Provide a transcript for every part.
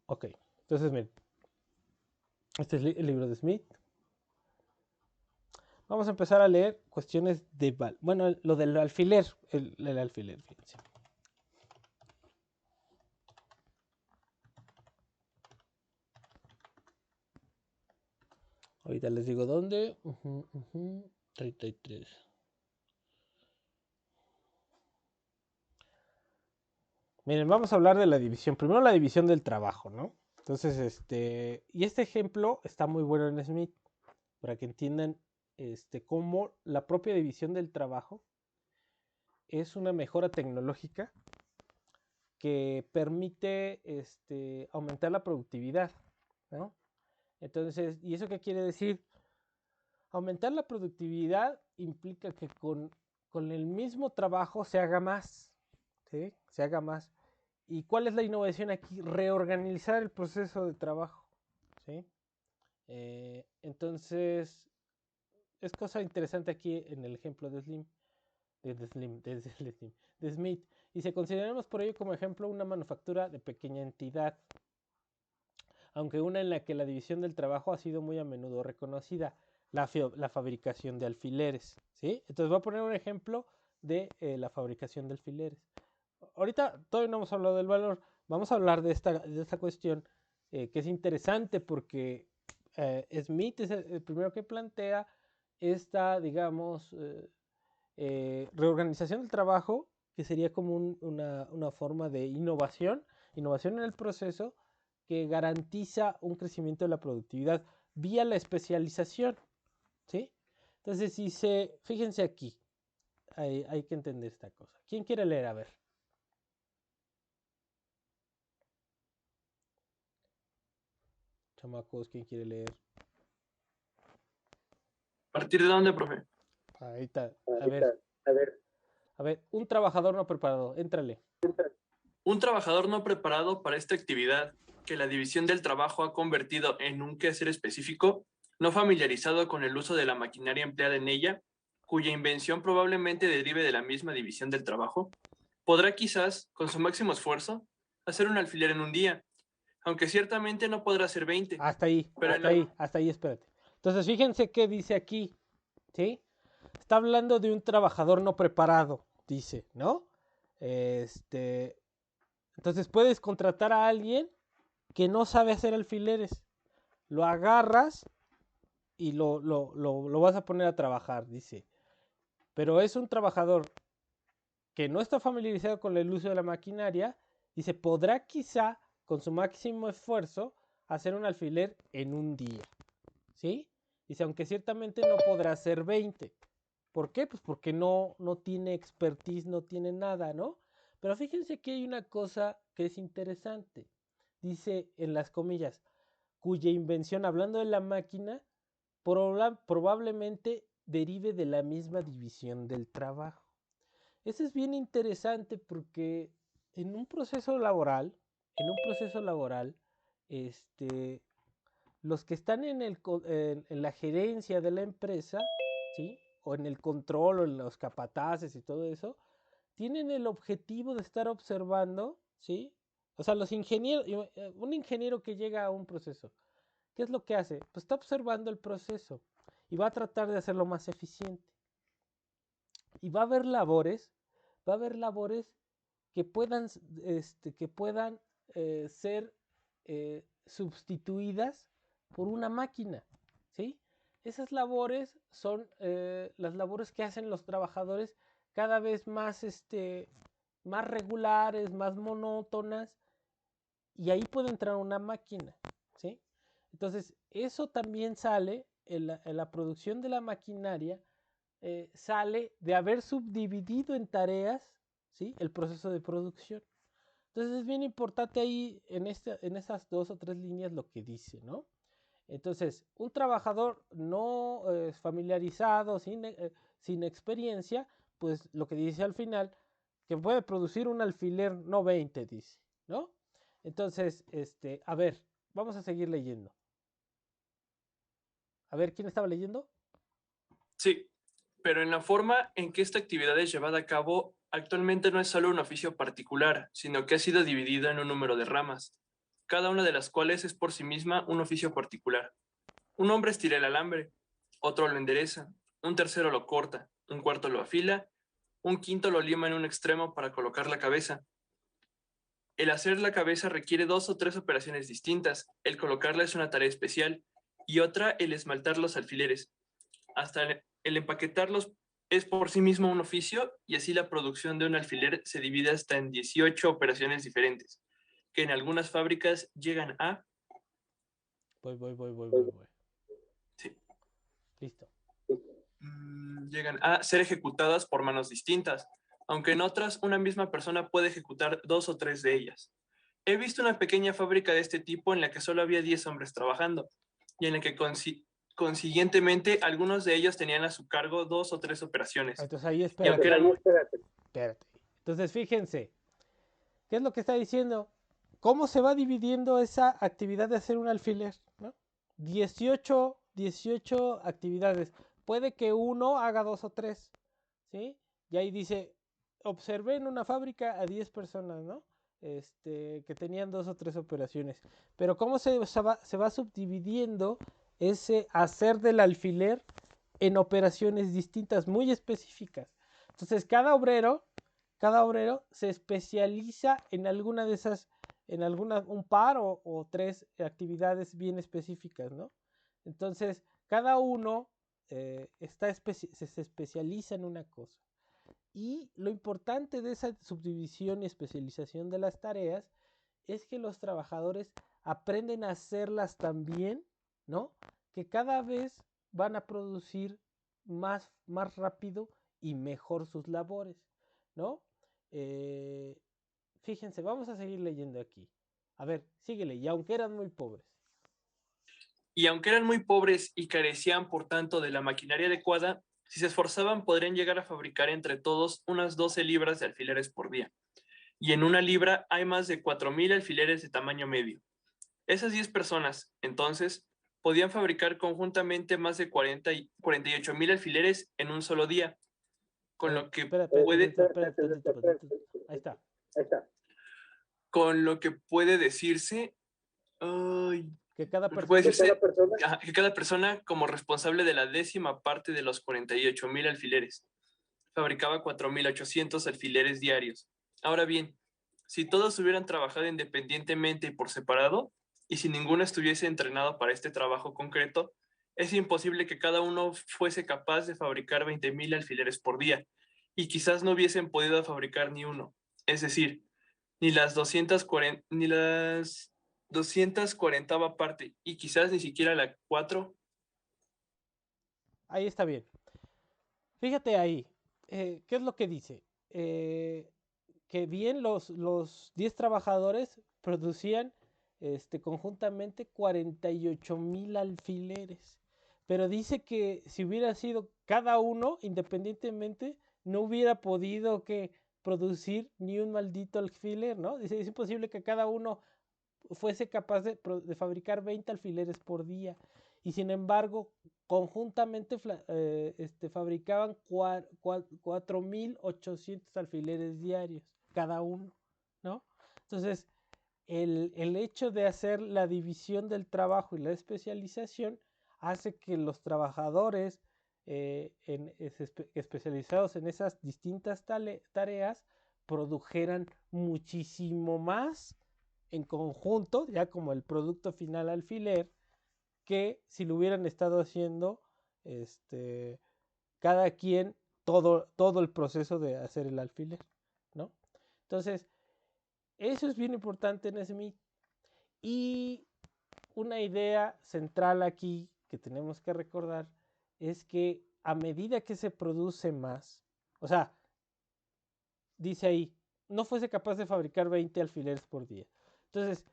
Ok, entonces miren, este es el libro de Smith. Vamos a empezar a leer cuestiones de... Bueno, lo del alfiler, el alfiler, fíjense. Ahorita les digo dónde. 33. Miren, vamos a hablar de la división. Primero la división del trabajo, ¿no? Entonces, y este ejemplo está muy bueno en Smith, para que entiendan cómo la propia división del trabajo es una mejora tecnológica que permite aumentar la productividad, ¿no? Entonces, ¿y eso qué quiere decir? Aumentar la productividad implica que con el mismo trabajo se haga más, ¿sí? Se haga más. ¿Y cuál es la innovación aquí? Reorganizar el proceso de trabajo, ¿sí? Entonces, es cosa interesante aquí en el ejemplo de de Smith. Y se consideramos por ello como ejemplo una manufactura de pequeña entidad, aunque una en la que la división del trabajo ha sido muy a menudo reconocida, la fabricación de alfileres, ¿sí? Entonces voy a poner un ejemplo de la fabricación de alfileres. Ahorita todavía no hemos hablado del valor, vamos a hablar de esta cuestión que es interesante porque Smith es el primero que plantea esta, digamos, reorganización del trabajo, que sería como una forma de innovación en el proceso que garantiza un crecimiento de la productividad vía la especialización, ¿sí? Entonces, fíjense aquí, hay que entender esta cosa. ¿Quién quiere leer? A ver. Chamacos, ¿quién quiere leer? ¿A partir de dónde, profe? Ahí está. A ver, un trabajador no preparado, éntrale. Un trabajador no preparado para esta actividad, que la división del trabajo ha convertido en un quehacer específico, no familiarizado con el uso de la maquinaria empleada en ella, cuya invención probablemente derive de la misma división del trabajo, podrá quizás, con su máximo esfuerzo, hacer un alfiler en un día, aunque ciertamente no podrá hacer 20, pero Hasta ahí, espérate. Entonces, fíjense qué dice aquí, ¿sí? Está hablando de un trabajador no preparado, dice, ¿no? Entonces puedes contratar a alguien que no sabe hacer alfileres. Lo agarras y lo vas a poner a trabajar, dice. Pero es un trabajador que no está familiarizado con el uso de la maquinaria, dice, podrá quizá con su máximo esfuerzo hacer un alfiler en un día, ¿sí? Dice, aunque ciertamente no podrá hacer 20. ¿Por qué? Pues porque no tiene expertise, no tiene nada, ¿no? Pero fíjense que hay una cosa que es interesante. Dice en las comillas, cuya invención, hablando de la máquina, probablemente derive de la misma división del trabajo. Eso es bien interesante porque en un proceso laboral, este, los que están en la gerencia de la empresa, ¿sí? O en el control, o en los capataces y todo eso, tienen el objetivo de estar observando, ¿sí? O sea, los ingenieros, un ingeniero que llega a un proceso, ¿qué es lo que hace? Pues está observando el proceso y va a tratar de hacerlo más eficiente. Y va a haber labores que puedan ser sustituidas por una máquina, ¿sí? Esas labores son las labores que hacen los trabajadores cada vez más regulares, más monótonas, y ahí puede entrar una máquina, ¿sí? Entonces, eso también sale en la producción de la maquinaria, sale de haber subdividido en tareas, ¿sí? El proceso de producción. Entonces es bien importante ahí en esas 2 o 3 líneas lo que dice, ¿no? Entonces, un trabajador no familiarizado, sin experiencia, pues lo que dice al final, que puede producir un alfiler, no 20, dice, ¿no? Entonces, a ver, vamos a seguir leyendo. A ver, ¿quién estaba leyendo? Sí, pero en la forma en que esta actividad es llevada a cabo, actualmente no es solo un oficio particular, sino que ha sido dividido en un número de ramas. cada una de las cuales es por sí misma un oficio particular. Un hombre estira el alambre, otro lo endereza, un tercero lo corta, un cuarto lo afila, un quinto lo lima en un extremo para colocar la cabeza. El hacer la cabeza requiere 2 o 3 operaciones distintas, el colocarla es una tarea especial y otra el esmaltar los alfileres. Hasta el empaquetarlos es por sí mismo un oficio y así la producción de un alfiler se divide hasta en 18 operaciones diferentes, que en algunas fábricas llegan a... Voy. Sí, Listo. llegan a ser ejecutadas por manos distintas, aunque en otras una misma persona puede ejecutar 2 o 3 de ellas. He visto una pequeña fábrica de este tipo en la que solo había 10 hombres trabajando y en la que consiguientemente algunos de ellos tenían a su cargo 2 o 3 operaciones. Entonces ahí Y aunque eran... espérate. Entonces fíjense, ¿qué es lo que está diciendo? ¿Cómo se va dividiendo esa actividad de hacer un alfiler? ¿No? 18 actividades. Puede que uno haga 2 o 3, ¿sí? Y ahí dice, observé en una fábrica a 10 personas, ¿no? Que tenían 2 o 3 operaciones. Pero ¿cómo se va subdividiendo ese hacer del alfiler en operaciones distintas, muy específicas? Entonces, cada obrero se especializa en alguna de esas, un par o 3 actividades bien específicas, ¿no? Entonces, cada uno se especializa en una cosa. Y lo importante de esa subdivisión y especialización de las tareas es que los trabajadores aprenden a hacerlas tan bien, ¿no? Que cada vez van a producir más rápido y mejor sus labores, ¿no? Fíjense, vamos a seguir leyendo aquí. A ver, síguele. Y aunque eran muy pobres. Y aunque eran muy pobres y carecían, por tanto, de la maquinaria adecuada, si se esforzaban podrían llegar a fabricar entre todos unas 12 libras de alfileres por día. Y en una libra hay más de 4,000 alfileres de tamaño medio. Esas 10 personas, entonces, podían fabricar conjuntamente más de 48,000 alfileres en un solo día, con lo que puede... Ahí está. Con lo que puede decirse... Ay, que cada lo que puede persona... decirse que cada persona, como responsable de la 10ª parte de los 48,000 alfileres, fabricaba 4,800 alfileres diarios. Ahora bien, si todos hubieran trabajado independientemente y por separado, y si ninguno estuviese entrenado para este trabajo concreto, es imposible que cada uno fuese capaz de fabricar 20,000 alfileres por día, y quizás no hubiesen podido fabricar ni uno. Es decir, ni las 240ª parte, y quizás ni siquiera la 4. Ahí está bien. Fíjate ahí, ¿qué es lo que dice? Que bien los 10 trabajadores producían conjuntamente 48,000 alfileres. Pero dice que si hubiera sido cada uno independientemente, no hubiera podido que producir ni un maldito alfiler, ¿no? Dice, es imposible que cada uno fuese capaz de fabricar 20 alfileres por día. Y sin embargo, conjuntamente fabricaban 4,800 alfileres diarios, cada uno, ¿no? Entonces, el hecho de hacer la división del trabajo y la especialización hace que los trabajadores especializados en esas distintas tareas produjeran muchísimo más en conjunto, ya como el producto final alfiler, que si lo hubieran estado haciendo cada quien todo el proceso de hacer el alfiler, ¿no? Entonces, eso es bien importante en Smith. Y una idea central aquí que tenemos que recordar es que a medida que se produce más, o sea, dice ahí, no fuese capaz de fabricar 20 alfileres por día. Entonces,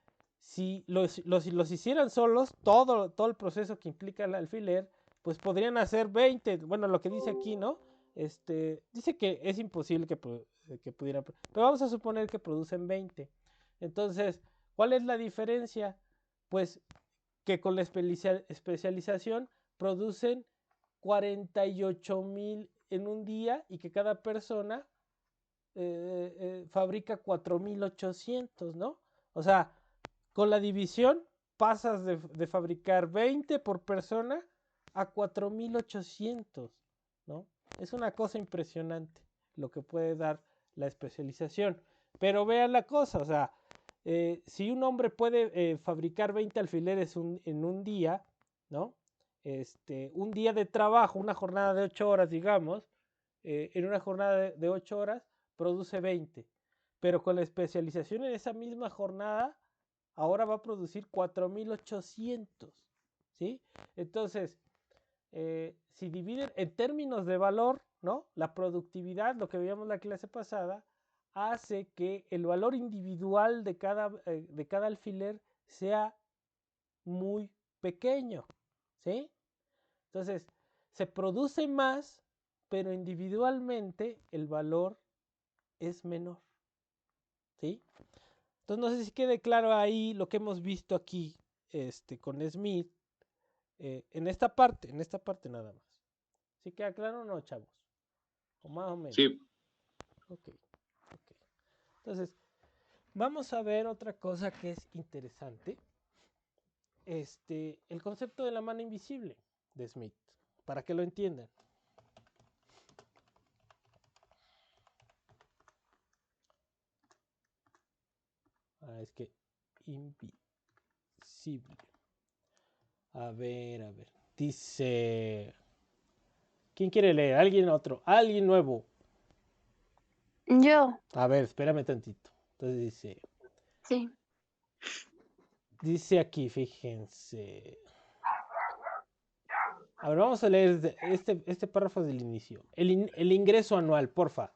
si los hicieran solos, todo el proceso que implica el alfiler, pues podrían hacer 20. Bueno, lo que dice aquí, ¿no? Dice que es imposible que pudieran, pero vamos a suponer que producen 20. Entonces, ¿cuál es la diferencia? Pues que con la especialización producen 48,000 en un día y que cada persona fabrica 4,800, ¿no? O sea, Con la división pasas de fabricar 20 por persona a 4.800, ¿no? Es una cosa impresionante lo que puede dar la especialización. Pero vean la cosa, o sea, si un hombre puede fabricar 20 alfileres en un día, ¿no? Un día de trabajo, una jornada de 8 horas, digamos, en una jornada de 8 horas produce 20. Pero con la especialización en esa misma jornada, ahora va a producir 4.800, ¿sí? Entonces, si dividen en términos de valor, ¿no? La productividad, lo que veíamos la clase pasada, hace que el valor individual de cada alfiler sea muy pequeño, ¿sí? Entonces, se produce más, pero individualmente el valor es menor, ¿sí? Entonces, no sé si quede claro ahí lo que hemos visto aquí con Smith, en esta parte nada más. ¿Sí queda claro o no, chavos? O más o menos. Sí. Ok, ok. Entonces, vamos a ver otra cosa que es interesante. El concepto de la mano invisible de Smith, para que lo entiendan. Es que invisible. A ver. Dice. ¿Quién quiere leer? ¿Alguien otro? ¿Alguien nuevo? Yo, A ver, espérame tantito. Entonces dice. sí. Dice aquí, fíjense. A ver, vamos a leer este párrafo del inicio. El ingreso anual, porfa.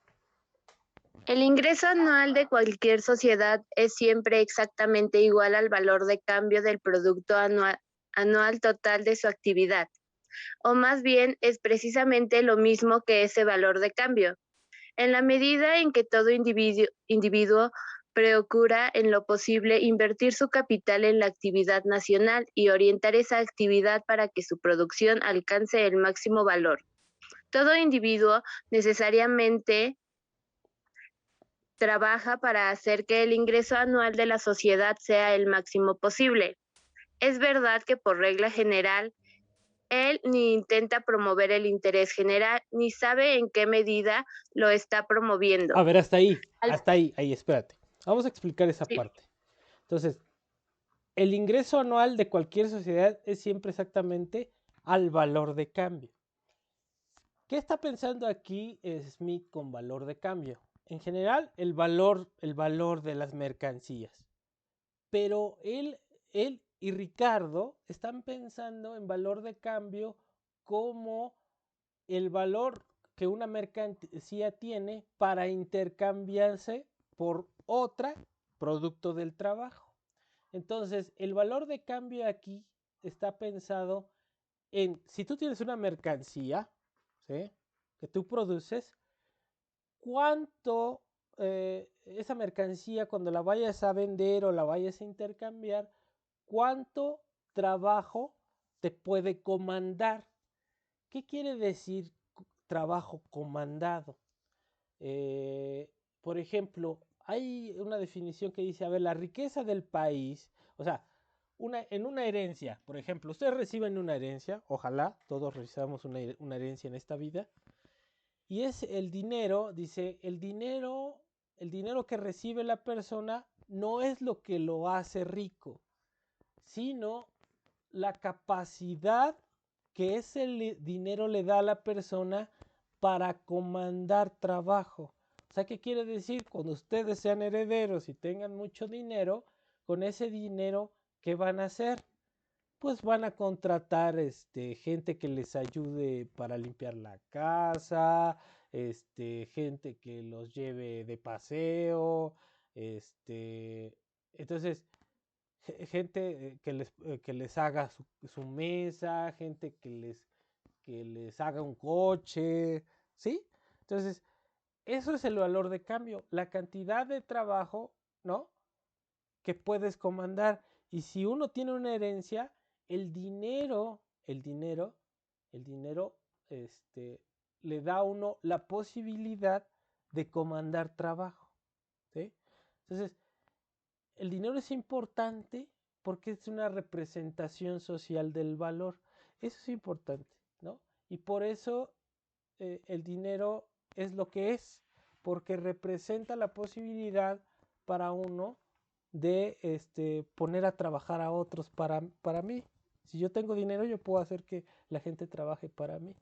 El ingreso anual de cualquier sociedad es siempre exactamente igual al valor de cambio del producto anual total de su actividad, o más bien es precisamente lo mismo que ese valor de cambio. En la medida en que todo individuo procura en lo posible invertir su capital en la actividad nacional y orientar esa actividad para que su producción alcance el máximo valor. Todo individuo necesariamente trabaja para hacer que el ingreso anual de la sociedad sea el máximo posible. Es verdad que por regla general, él ni intenta promover el interés general, ni sabe en qué medida lo está promoviendo. A ver, hasta ahí, espérate. Vamos a explicar esa Sí. parte. Entonces, el ingreso anual de cualquier sociedad es siempre exactamente al valor de cambio. ¿Qué está pensando aquí Smith con valor de cambio? En general, el valor de las mercancías. Pero él y Ricardo están pensando en valor de cambio como el valor que una mercancía tiene para intercambiarse por otra producto del trabajo. Entonces, el valor de cambio aquí está pensado en, si tú tienes una mercancía, ¿sí?, que tú produces, cuánto esa mercancía, cuando la vayas a vender o la vayas a intercambiar, cuánto trabajo te puede comandar. ¿Qué quiere decir trabajo comandado? Por ejemplo, hay una definición que dice, a ver, la riqueza del país, o sea, en una herencia, por ejemplo, ustedes reciben una herencia, ojalá todos recibamos una herencia en esta vida, y es el dinero, dice, el dinero que recibe la persona no es lo que lo hace rico, sino la capacidad que ese dinero le da a la persona para comandar trabajo. O sea, ¿qué quiere decir? Cuando ustedes sean herederos y tengan mucho dinero, con ese dinero, ¿qué van a hacer? Pues van a contratar gente que les ayude para limpiar la casa, gente que los lleve de paseo, entonces gente que les haga su mesa, gente que les haga un coche, ¿sí? Entonces, eso es el valor de cambio, la cantidad de trabajo, ¿no?, que puedes comandar. Y si uno tiene una herencia, el dinero, le da a uno la posibilidad de comandar trabajo, ¿sí? Entonces, el dinero es importante porque es una representación social del valor. Eso es importante, ¿no? Y por eso el dinero es lo que es, porque representa la posibilidad para uno de poner a trabajar a otros para mí. Si yo tengo dinero, yo puedo hacer que la gente trabaje para mí.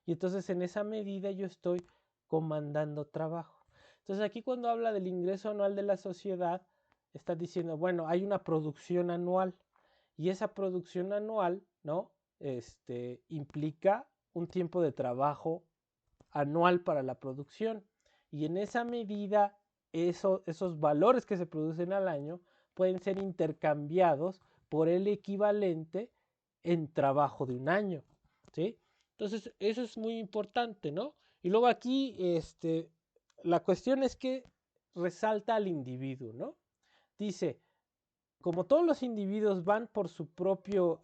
Y entonces en esa medida yo estoy comandando trabajo. Entonces aquí cuando habla del ingreso anual de la sociedad, está diciendo, bueno, hay una producción anual y esa producción anual, ¿no? Implica un tiempo de trabajo anual para la producción. Y en esa medida, esos valores que se producen al año pueden ser intercambiados por el equivalente en trabajo de un año, ¿sí? Entonces, eso es muy importante, ¿no? Y luego aquí, la cuestión es que resalta al individuo, ¿no? Dice, como todos los individuos van por su propio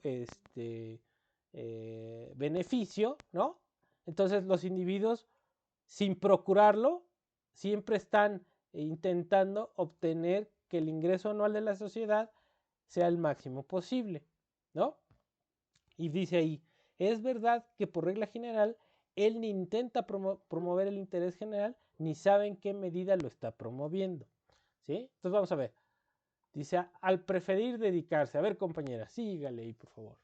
beneficio, ¿no? Entonces los individuos, sin procurarlo, siempre están intentando obtener que el ingreso anual de la sociedad sea el máximo posible, ¿no? Y dice ahí, es verdad que por regla general, él ni intenta promover el interés general, ni sabe en qué medida lo está promoviendo, ¿sí? Entonces vamos a ver. Dice, al preferir dedicarse. A ver, compañera, sígale ahí, por favor.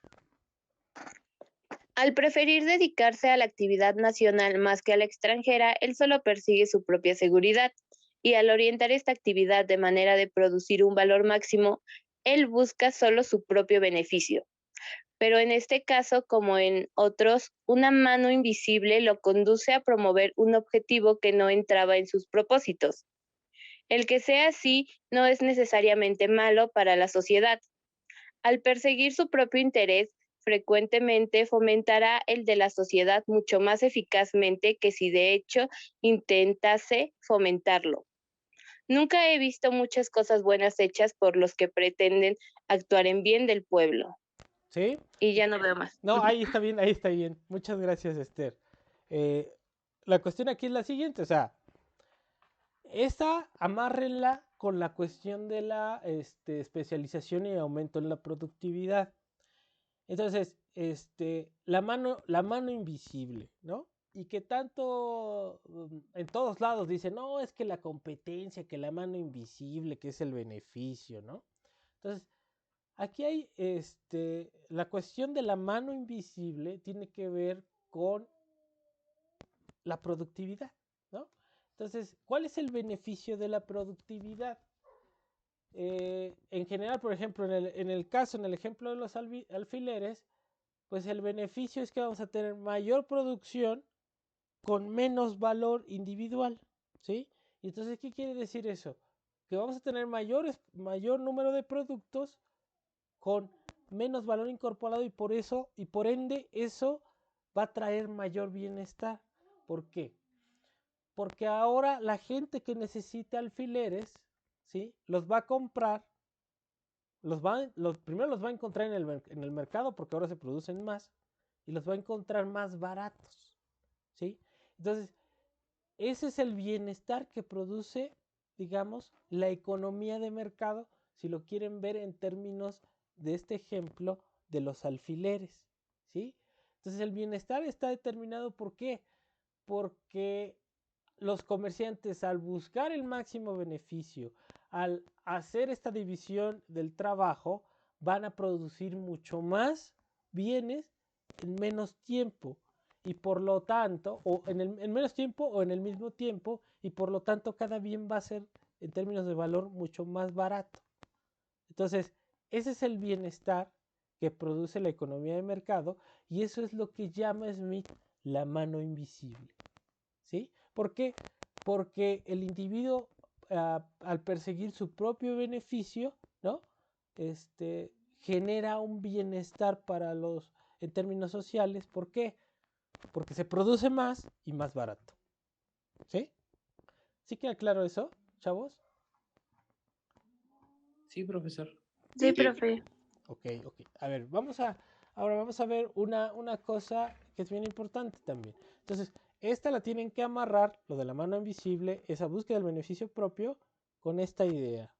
Al preferir dedicarse a la actividad nacional más que a la extranjera, él solo persigue su propia seguridad y al orientar esta actividad de manera de producir un valor máximo, él busca solo su propio beneficio. Pero en este caso, como en otros, una mano invisible lo conduce a promover un objetivo que no entraba en sus propósitos. El que sea así no es necesariamente malo para la sociedad. Al perseguir su propio interés, frecuentemente fomentará el de la sociedad mucho más eficazmente que si de hecho intentase fomentarlo. Nunca he visto muchas cosas buenas hechas por los que pretenden actuar en bien del pueblo. ¿Sí? Y ya no veo más. No, ahí está bien, ahí está bien. Muchas gracias, Esther. La cuestión aquí es la siguiente, o sea, esta amárrenla con la cuestión de la especialización y aumento en la productividad. Entonces, la mano invisible, ¿no? Y que tanto en todos lados dicen, no, es que la competencia, que la mano invisible, que es el beneficio, ¿no? Entonces, aquí hay la cuestión de la mano invisible tiene que ver con la productividad, ¿no? Entonces, ¿cuál es el beneficio de la productividad? En general, por ejemplo, en el ejemplo de los alfileres, pues el beneficio es que vamos a tener mayor producción con menos valor individual, ¿sí? Y entonces, ¿qué quiere decir eso? Que vamos a tener mayor número de productos con menos valor incorporado y por ende, eso va a traer mayor bienestar. ¿Por qué? Porque ahora la gente que necesita alfileres, ¿sí? Los va a comprar, primero los va a encontrar en el mercado porque ahora se producen más y los va a encontrar más baratos, ¿sí? Entonces, ese es el bienestar que produce, digamos, la economía de mercado, si lo quieren ver en términos de este ejemplo de los alfileres, ¿sí? Entonces, el bienestar está determinado ¿por qué? Porque los comerciantes, al buscar el máximo beneficio, al hacer esta división del trabajo, van a producir mucho más bienes en menos tiempo y por lo tanto, en menos tiempo o en el mismo tiempo, y por lo tanto cada bien va a ser en términos de valor mucho más barato. Entonces, ese es el bienestar que produce la economía de mercado y eso es lo que llama Smith la mano invisible. ¿Sí? ¿Por qué? Porque el individuo, al perseguir su propio beneficio, ¿no? Genera un bienestar en términos sociales. ¿Por qué? Porque se produce más y más barato. ¿Sí? ¿Sí queda claro eso, chavos? Sí, profesor. Sí, profe. Ok. A ver, ahora vamos a ver una cosa que es bien importante también. Entonces, esta la tienen que amarrar, lo de la mano invisible, esa búsqueda del beneficio propio, con esta idea.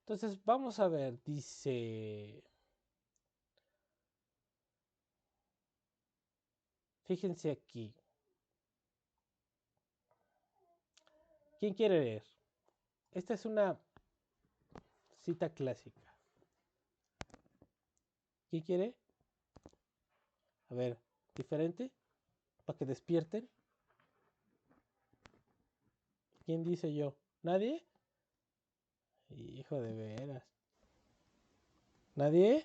Entonces, vamos a ver, dice, fíjense aquí. ¿Quién quiere leer? Esta es una cita clásica. ¿Quién quiere? A ver, diferente, para que despierten. ¿Quién dice yo? ¿Nadie? Hijo de veras. ¿Nadie?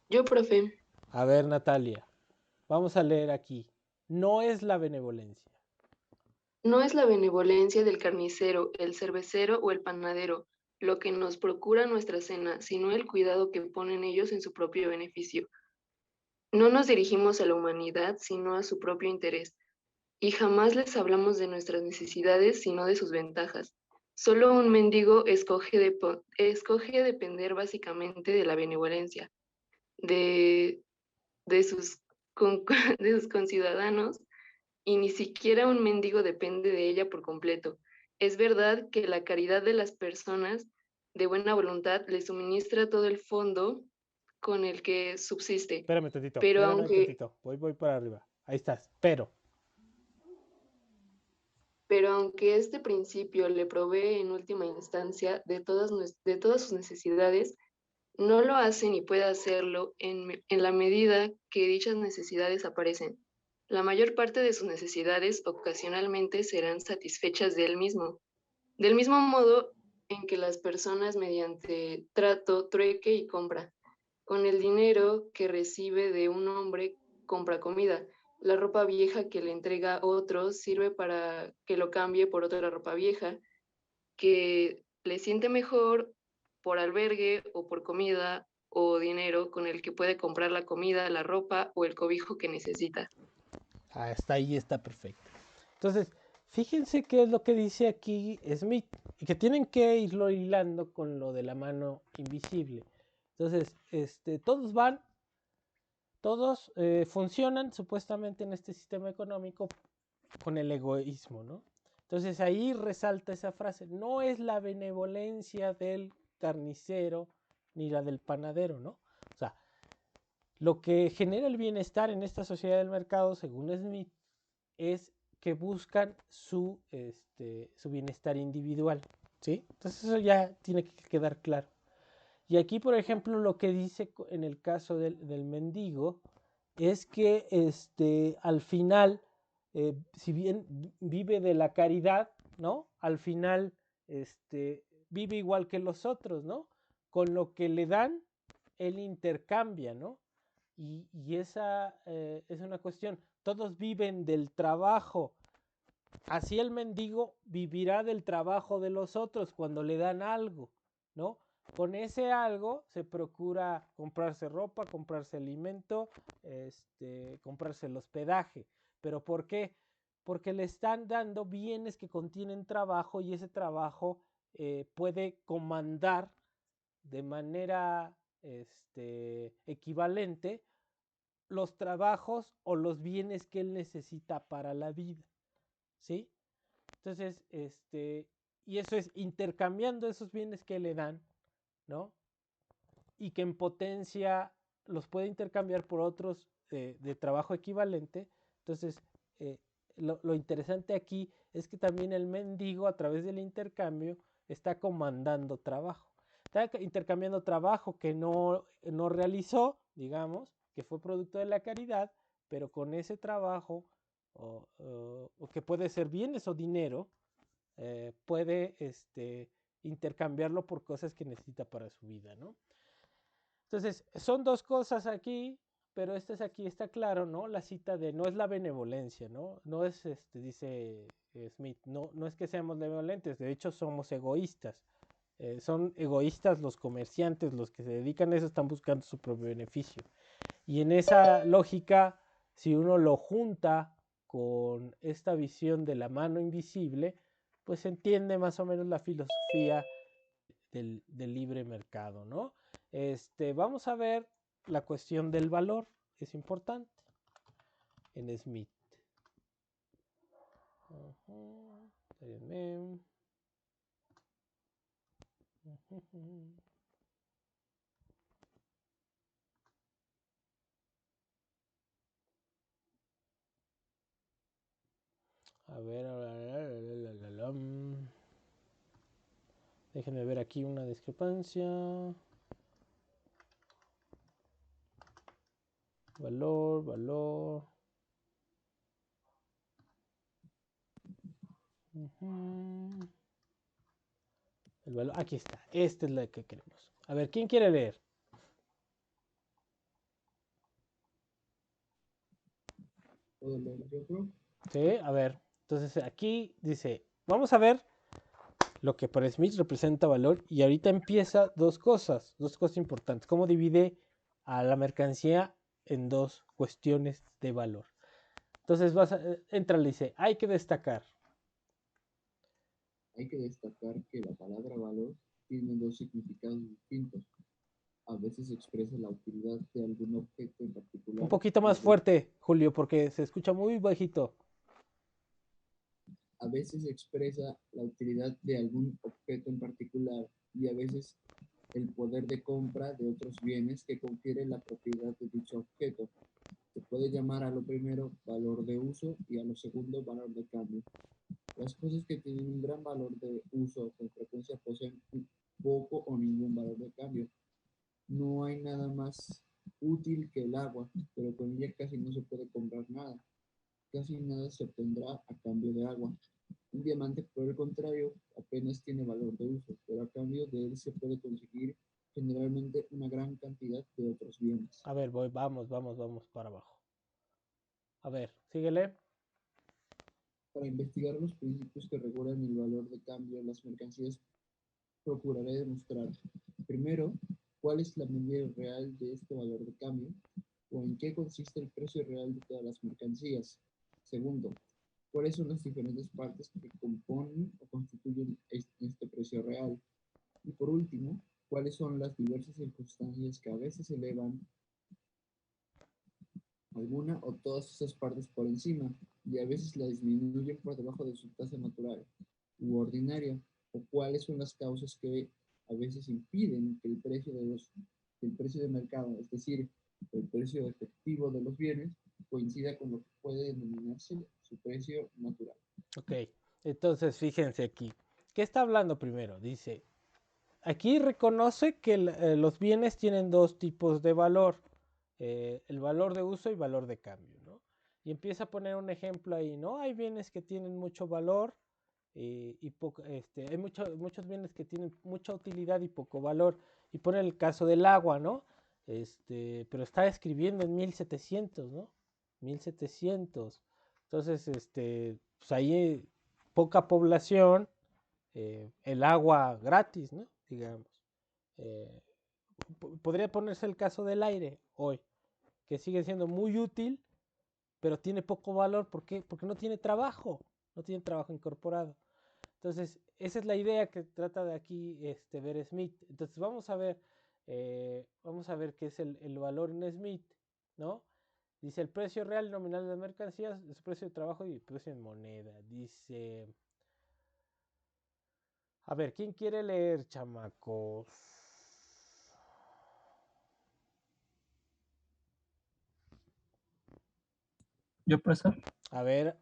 Yo, profe. A ver, Natalia, vamos a leer aquí. No es la benevolencia. No es la benevolencia del carnicero, el cervecero o el panadero lo que nos procura nuestra cena, sino el cuidado que ponen ellos en su propio beneficio. No nos dirigimos a la humanidad, sino a su propio interés, y jamás les hablamos de nuestras necesidades, sino de sus ventajas. Solo un mendigo escoge depender básicamente de la benevolencia de, de sus, de sus conciudadanos, y ni siquiera un mendigo depende de ella por completo. Es verdad que la caridad de las personas de buena voluntad le suministra todo el fondo con el que subsiste, Espérame tantito, pero espérame aunque, tantito. Voy para arriba. Ahí estás. pero aunque este principio le provee en última instancia de todas sus necesidades, no lo hace ni puede hacerlo en la medida que dichas necesidades aparecen. La mayor parte de sus necesidades ocasionalmente serán satisfechas de él mismo. Del mismo modo en que las personas mediante trato, trueque y compra, con el dinero que recibe de un hombre compra comida. La ropa vieja que le entrega otro sirve para que lo cambie por otra ropa vieja, que le siente mejor por albergue o por comida o dinero con el que puede comprar la comida, la ropa o el cobijo que necesita. Hasta ahí está perfecto. Entonces, fíjense qué es lo que dice aquí Smith, y que tienen que irlo hilando con lo de la mano invisible. Entonces, todos funcionan supuestamente en este sistema económico con el egoísmo, ¿no? Entonces ahí resalta esa frase, no es la benevolencia del carnicero ni la del panadero, ¿no? O sea, lo que genera el bienestar en esta sociedad del mercado, según Smith, es que buscan su bienestar individual, ¿sí? Entonces eso ya tiene que quedar claro. Y aquí, por ejemplo, lo que dice en el caso del mendigo es que al final, si bien vive de la caridad, ¿no? Al final vive igual que los otros, ¿no? Con lo que le dan, él intercambia, ¿no? Y esa es una cuestión. Todos viven del trabajo. Así el mendigo vivirá del trabajo de los otros cuando le dan algo, ¿no? Con ese algo se procura comprarse ropa, comprarse alimento, comprarse el hospedaje. ¿Pero por qué? Porque le están dando bienes que contienen trabajo y ese trabajo puede comandar de manera equivalente los trabajos o los bienes que él necesita para la vida, ¿sí? Entonces, y eso es intercambiando esos bienes que le dan, ¿no? Y que en potencia los puede intercambiar por otros de trabajo equivalente. Entonces, lo interesante aquí es que también el mendigo a través del intercambio está comandando trabajo. Está intercambiando trabajo que no realizó, digamos, que fue producto de la caridad, pero con ese trabajo, o que puede ser bienes o dinero, puede intercambiarlo por cosas que necesita para su vida, ¿no? Entonces, son dos cosas aquí, pero aquí está claro, ¿no? La cita de no es la benevolencia, ¿no? No es, dice Smith, no es que seamos benevolentes, de hecho somos egoístas. Son egoístas los comerciantes, los que se dedican a eso están buscando su propio beneficio. Y en esa lógica, si uno lo junta con esta visión de la mano invisible, pues se entiende más o menos la filosofía del libre mercado, ¿no? Vamos a ver la cuestión del valor, es importante en Smith. A ver, déjenme ver aquí una discrepancia. Valor. El valor, aquí está. Esta es la que queremos. A ver, ¿quién quiere leer? ¿Puedo leer yo, profe? Sí, a ver. Entonces aquí dice, vamos a ver lo que para Smith representa valor y ahorita empieza dos cosas importantes. Cómo divide a la mercancía en dos cuestiones de valor. Entonces entra y dice, hay que destacar. Hay que destacar que la palabra valor tiene dos significados distintos. A veces expresa la utilidad de algún objeto en particular. Un poquito más fuerte, Julio, porque se escucha muy bajito. A veces expresa la utilidad de algún objeto en particular y a veces el poder de compra de otros bienes que confiere la propiedad de dicho objeto. Se puede llamar a lo primero valor de uso y a lo segundo valor de cambio. Las cosas que tienen un gran valor de uso con frecuencia poseen poco o ningún valor de cambio. No hay nada más útil que el agua, pero con ella casi no se puede comprar nada. Casi nada se obtendrá a cambio de agua. Un diamante, por el contrario, apenas tiene valor de uso, pero a cambio de él se puede conseguir generalmente una gran cantidad de otros bienes. A ver, vamos para abajo. A ver, síguele. Para investigar los principios que regulan el valor de cambio en las mercancías, procuraré demostrar, primero, cuál es la medida real de este valor de cambio, o en qué consiste el precio real de todas las mercancías. Segundo, cuáles son las diferentes partes que componen o constituyen este precio real. Y por último, cuáles son las diversas circunstancias que a veces elevan alguna o todas esas partes por encima y a veces la disminuyen por debajo de su tasa natural u ordinaria, o cuáles son las causas que a veces impiden que el precio de mercado, es decir, el precio efectivo de los bienes, coincida con lo que puede denominarse su precio natural. Ok, entonces fíjense aquí. ¿Qué está hablando primero? Dice, aquí reconoce que los bienes tienen dos tipos de valor. El valor de uso y valor de cambio, ¿no? Y empieza a poner un ejemplo ahí, ¿no? Hay bienes que tienen mucho valor hay muchos bienes que tienen mucha utilidad y poco valor. Y pone el caso del agua, ¿no? Pero está escribiendo en 1700, ¿no? 1700. Entonces, pues ahí poca población, el agua gratis, ¿no? Digamos. Eh, podría ponerse el caso del aire hoy, que sigue siendo muy útil, pero tiene poco valor. ¿Por qué? Porque no tiene trabajo incorporado. Entonces, esa es la idea que trata de aquí ver Smith. Entonces, vamos a ver qué es el valor en Smith, ¿no? Dice el precio real nominal de las mercancías, su precio de trabajo y precio en moneda. Dice, a ver, ¿quién quiere leer, chamacos? Yo, profesor. A ver,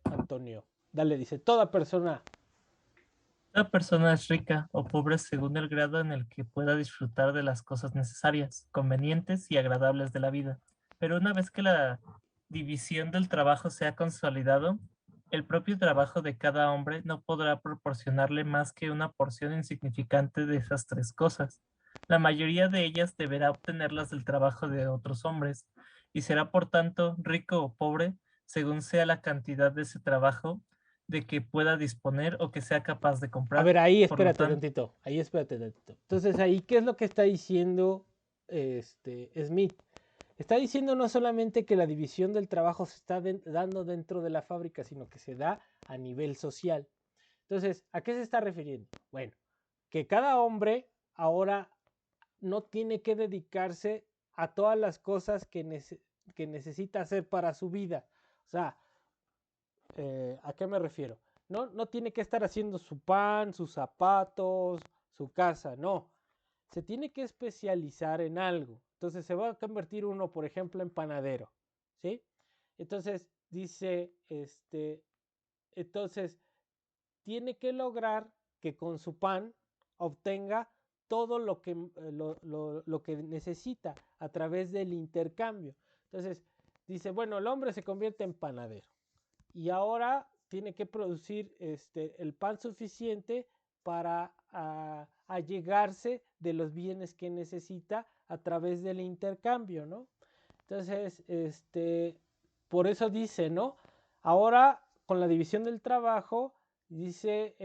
Antonio. Dale, dice, toda persona Es rica o pobre según el grado en el que pueda disfrutar de las cosas necesarias, convenientes y agradables de la vida. Pero una vez que la división del trabajo se ha consolidado, el propio trabajo de cada hombre no podrá proporcionarle más que una porción insignificante de esas tres cosas. La mayoría de ellas deberá obtenerlas del trabajo de otros hombres, y será por tanto rico o pobre según sea la cantidad de ese trabajo de que pueda disponer o que sea capaz de comprar. A ver, ahí Por lo espérate tanto, tantito. Entonces, ahí, ¿qué es lo que está diciendo Smith? Está diciendo no solamente que la división del trabajo se está dando dentro de la fábrica, sino que se da a nivel social. Entonces, ¿a qué se está refiriendo? Bueno, que cada hombre ahora no tiene que dedicarse a todas las cosas que necesita hacer para su vida. O sea, ¿a qué me refiero? No tiene que estar haciendo su pan, sus zapatos, su casa, no. Se tiene que especializar en algo. Entonces se va a convertir uno, por ejemplo, en panadero, ¿sí? Entonces dice, entonces tiene que lograr que con su pan obtenga todo lo que necesita a través del intercambio. Entonces dice, bueno, el hombre se convierte en panadero y ahora tiene que producir el pan suficiente para allegarse de los bienes que necesita a través del intercambio, ¿no? Entonces, por eso dice, ¿no? Ahora, con la división del trabajo, dice,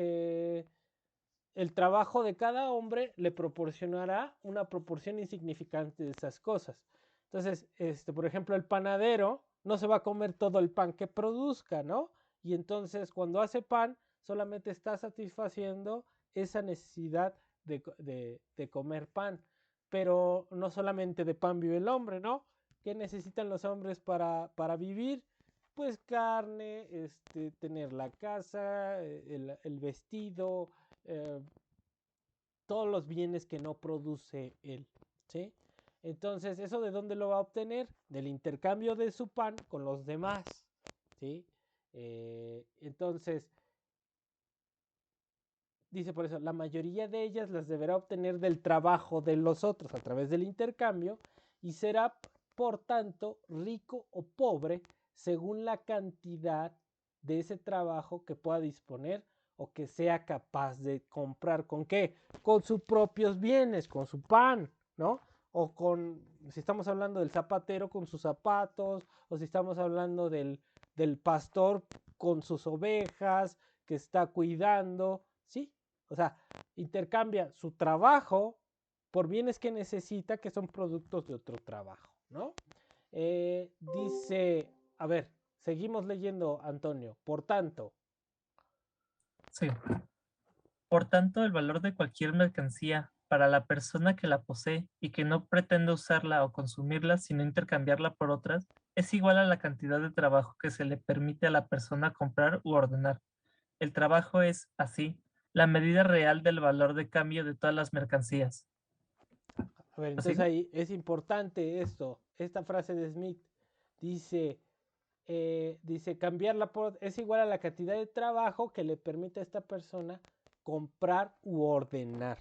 el trabajo de cada hombre le proporcionará una proporción insignificante de esas cosas. Entonces, por ejemplo, el panadero no se va a comer todo el pan que produzca, ¿no? Y entonces, cuando hace pan, solamente está satisfaciendo esa necesidad de comer pan. Pero no solamente de pan vive el hombre, ¿no? ¿Qué necesitan los hombres para vivir? Pues carne, tener la casa, el vestido, todos los bienes que no produce él, ¿sí? Entonces, ¿eso de dónde lo va a obtener? Del intercambio de su pan con los demás, ¿sí? Entonces, dice por eso, la mayoría de ellas las deberá obtener del trabajo de los otros a través del intercambio y será, por tanto, rico o pobre según la cantidad de ese trabajo que pueda disponer o que sea capaz de comprar. ¿Con qué? Con sus propios bienes, con su pan, ¿no? O con, si estamos hablando del zapatero, con sus zapatos, o si estamos hablando del pastor con sus ovejas que está cuidando, ¿sí? O sea, intercambia su trabajo por bienes que necesita, que son productos de otro trabajo, ¿no? Dice, a ver, seguimos leyendo, Antonio. Por tanto. Sí. Por tanto, el valor de cualquier mercancía para la persona que la posee y que no pretende usarla o consumirla, sino intercambiarla por otras, es igual a la cantidad de trabajo que se le permite a la persona comprar u ordenar. El trabajo es, así, la medida real del valor de cambio de todas las mercancías. A ver, entonces ahí es importante esta frase de Smith. Dice, cambiarla por, es igual a la cantidad de trabajo que le permite a esta persona comprar u ordenar.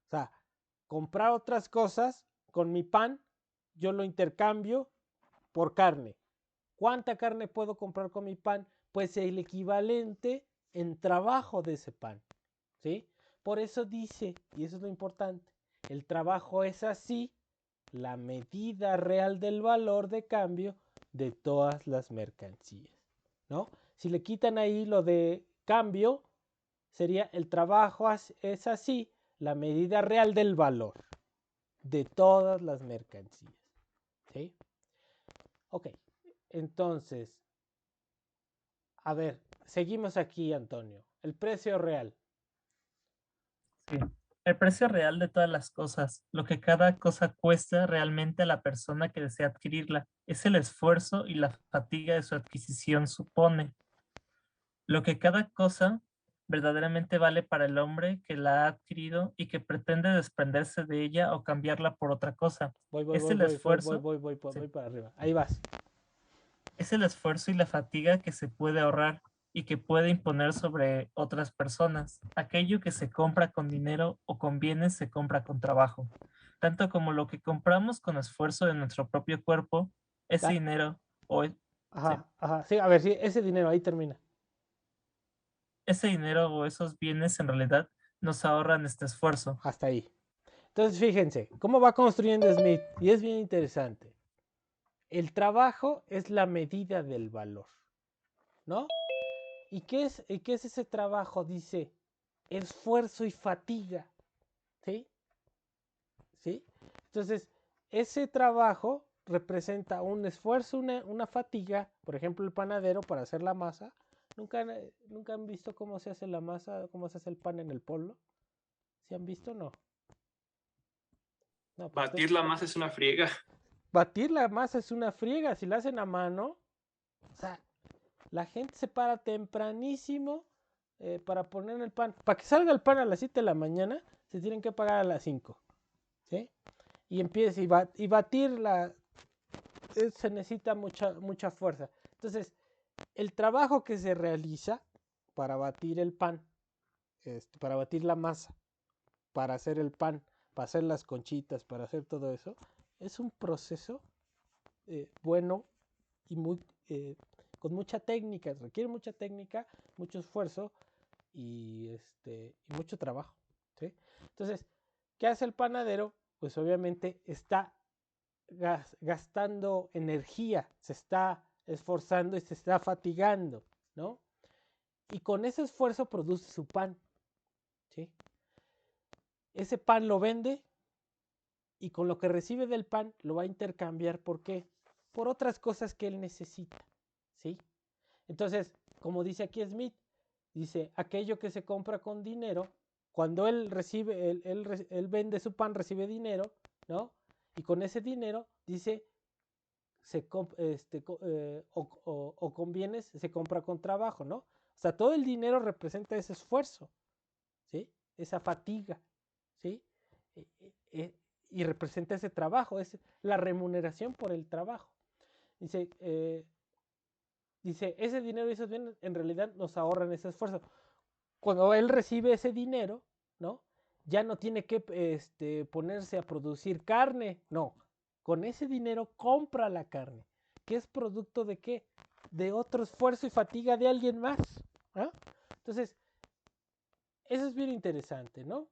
O sea, comprar otras cosas con mi pan, yo lo intercambio por carne. ¿Cuánta carne puedo comprar con mi pan? Pues el equivalente en trabajo de ese pan, ¿sí? Por eso dice, y eso es lo importante, el trabajo es así la medida real del valor de cambio de todas las mercancías, ¿no? Si le quitan ahí lo de cambio, sería el trabajo es así la medida real del valor de todas las mercancías, ¿sí? Ok, entonces, a ver, seguimos aquí, Antonio. El precio real. Sí. El precio real de todas las cosas, lo que cada cosa cuesta realmente a la persona que desea adquirirla, es el esfuerzo y la fatiga de su adquisición supone. Lo que cada cosa verdaderamente vale para el hombre que la ha adquirido y que pretende desprenderse de ella o cambiarla por otra cosa. Voy para arriba. Ahí vas. Es el esfuerzo y la fatiga que se puede ahorrar y que puede imponer sobre otras personas. Aquello que se compra con dinero o con bienes se compra con trabajo. Tanto como lo que compramos con esfuerzo de nuestro propio cuerpo, ese dinero o... Sí, a ver, sí, ese dinero, ahí termina. Ese dinero o esos bienes en realidad nos ahorran este esfuerzo. Hasta ahí. Entonces, fíjense, cómo va construyendo Smith, y es bien interesante. El trabajo es la medida del valor, ¿no? ¿Y qué es ese trabajo? Dice, esfuerzo y fatiga, ¿sí? ¿Sí? Entonces, ese trabajo representa un esfuerzo, una fatiga, por ejemplo, el panadero para hacer la masa. ¿Nunca han visto cómo se hace la masa, cómo se hace el pan en el pueblo? ¿Sí han visto o no? No, pues batir la masa es una friega. Batir la masa es una friega, si la hacen a mano. O sea, la gente se para tempranísimo para poner el pan. Para que salga el pan a las 7 de la mañana, se tienen que pagar a las 5. ¿Sí? Y empieza y batirla, se necesita mucha fuerza. Entonces, el trabajo que se realiza para batir el pan, para batir la masa, para hacer el pan, para hacer las conchitas, para hacer todo eso, es un proceso bueno y con mucha técnica, requiere mucha técnica, mucho esfuerzo y mucho trabajo. ¿Sí? Entonces, ¿qué hace el panadero? Pues obviamente está gastando energía, se está esforzando y se está fatigando, ¿no? Y con ese esfuerzo produce su pan, ¿sí? Ese pan lo vende y con lo que recibe del pan lo va a intercambiar. ¿Por qué? Por otras cosas que él necesita, ¿sí? Entonces, como dice aquí Smith, dice, aquello que se compra con dinero, cuando él vende su pan, recibe dinero, ¿no? Y con ese dinero, dice, o con bienes se compra con trabajo, ¿no? O sea, todo el dinero representa ese esfuerzo, ¿sí? Esa fatiga, ¿sí? Y representa ese trabajo, es la remuneración por el trabajo. Dice, ese dinero y esos bienes en realidad nos ahorran ese esfuerzo. Cuando él recibe ese dinero, ¿no? Ya no tiene que ponerse a producir carne, no. Con ese dinero compra la carne, que es producto de qué? De otro esfuerzo y fatiga de alguien más, ¿no? Entonces, eso es bien interesante, ¿no?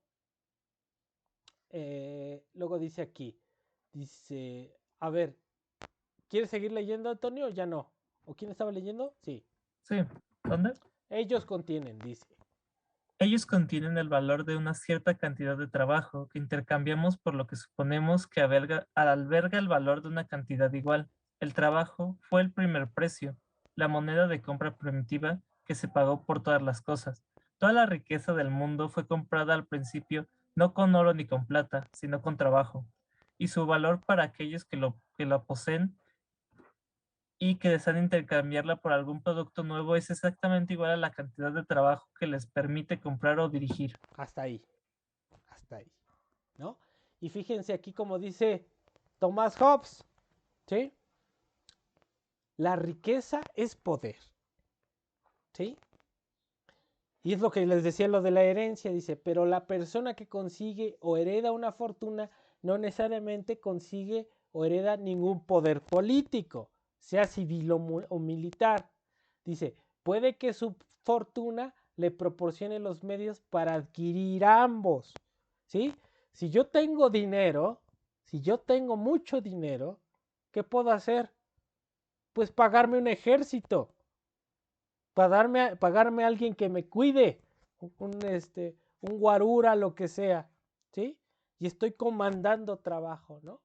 Luego dice aquí, dice, a ver, ¿quieres seguir leyendo, Antonio, o ya no? ¿O quién estaba leyendo? Sí. Sí, ¿dónde? Ellos contienen, dice. Ellos contienen el valor de una cierta cantidad de trabajo que intercambiamos por lo que suponemos que alberga el valor de una cantidad igual. El trabajo fue el primer precio, la moneda de compra primitiva que se pagó por todas las cosas. Toda la riqueza del mundo fue comprada al principio no con oro ni con plata, sino con trabajo. Y su valor para aquellos que lo poseen y que desean intercambiarla por algún producto nuevo es exactamente igual a la cantidad de trabajo que les permite comprar o dirigir. Hasta ahí, ¿no? Y fíjense aquí como dice Thomas Hobbes, ¿sí? La riqueza es poder, ¿sí? Y es lo que les decía lo de la herencia, dice, pero la persona que consigue o hereda una fortuna no necesariamente consigue o hereda ningún poder político, sea civil o militar. Dice, puede que su fortuna le proporcione los medios para adquirir ambos, ¿sí? Si yo tengo dinero, si yo tengo mucho dinero, ¿qué puedo hacer? Pues pagarme un ejército, pagarme a alguien que me cuide, un guarura, lo que sea, ¿sí? Y estoy comandando trabajo, ¿no?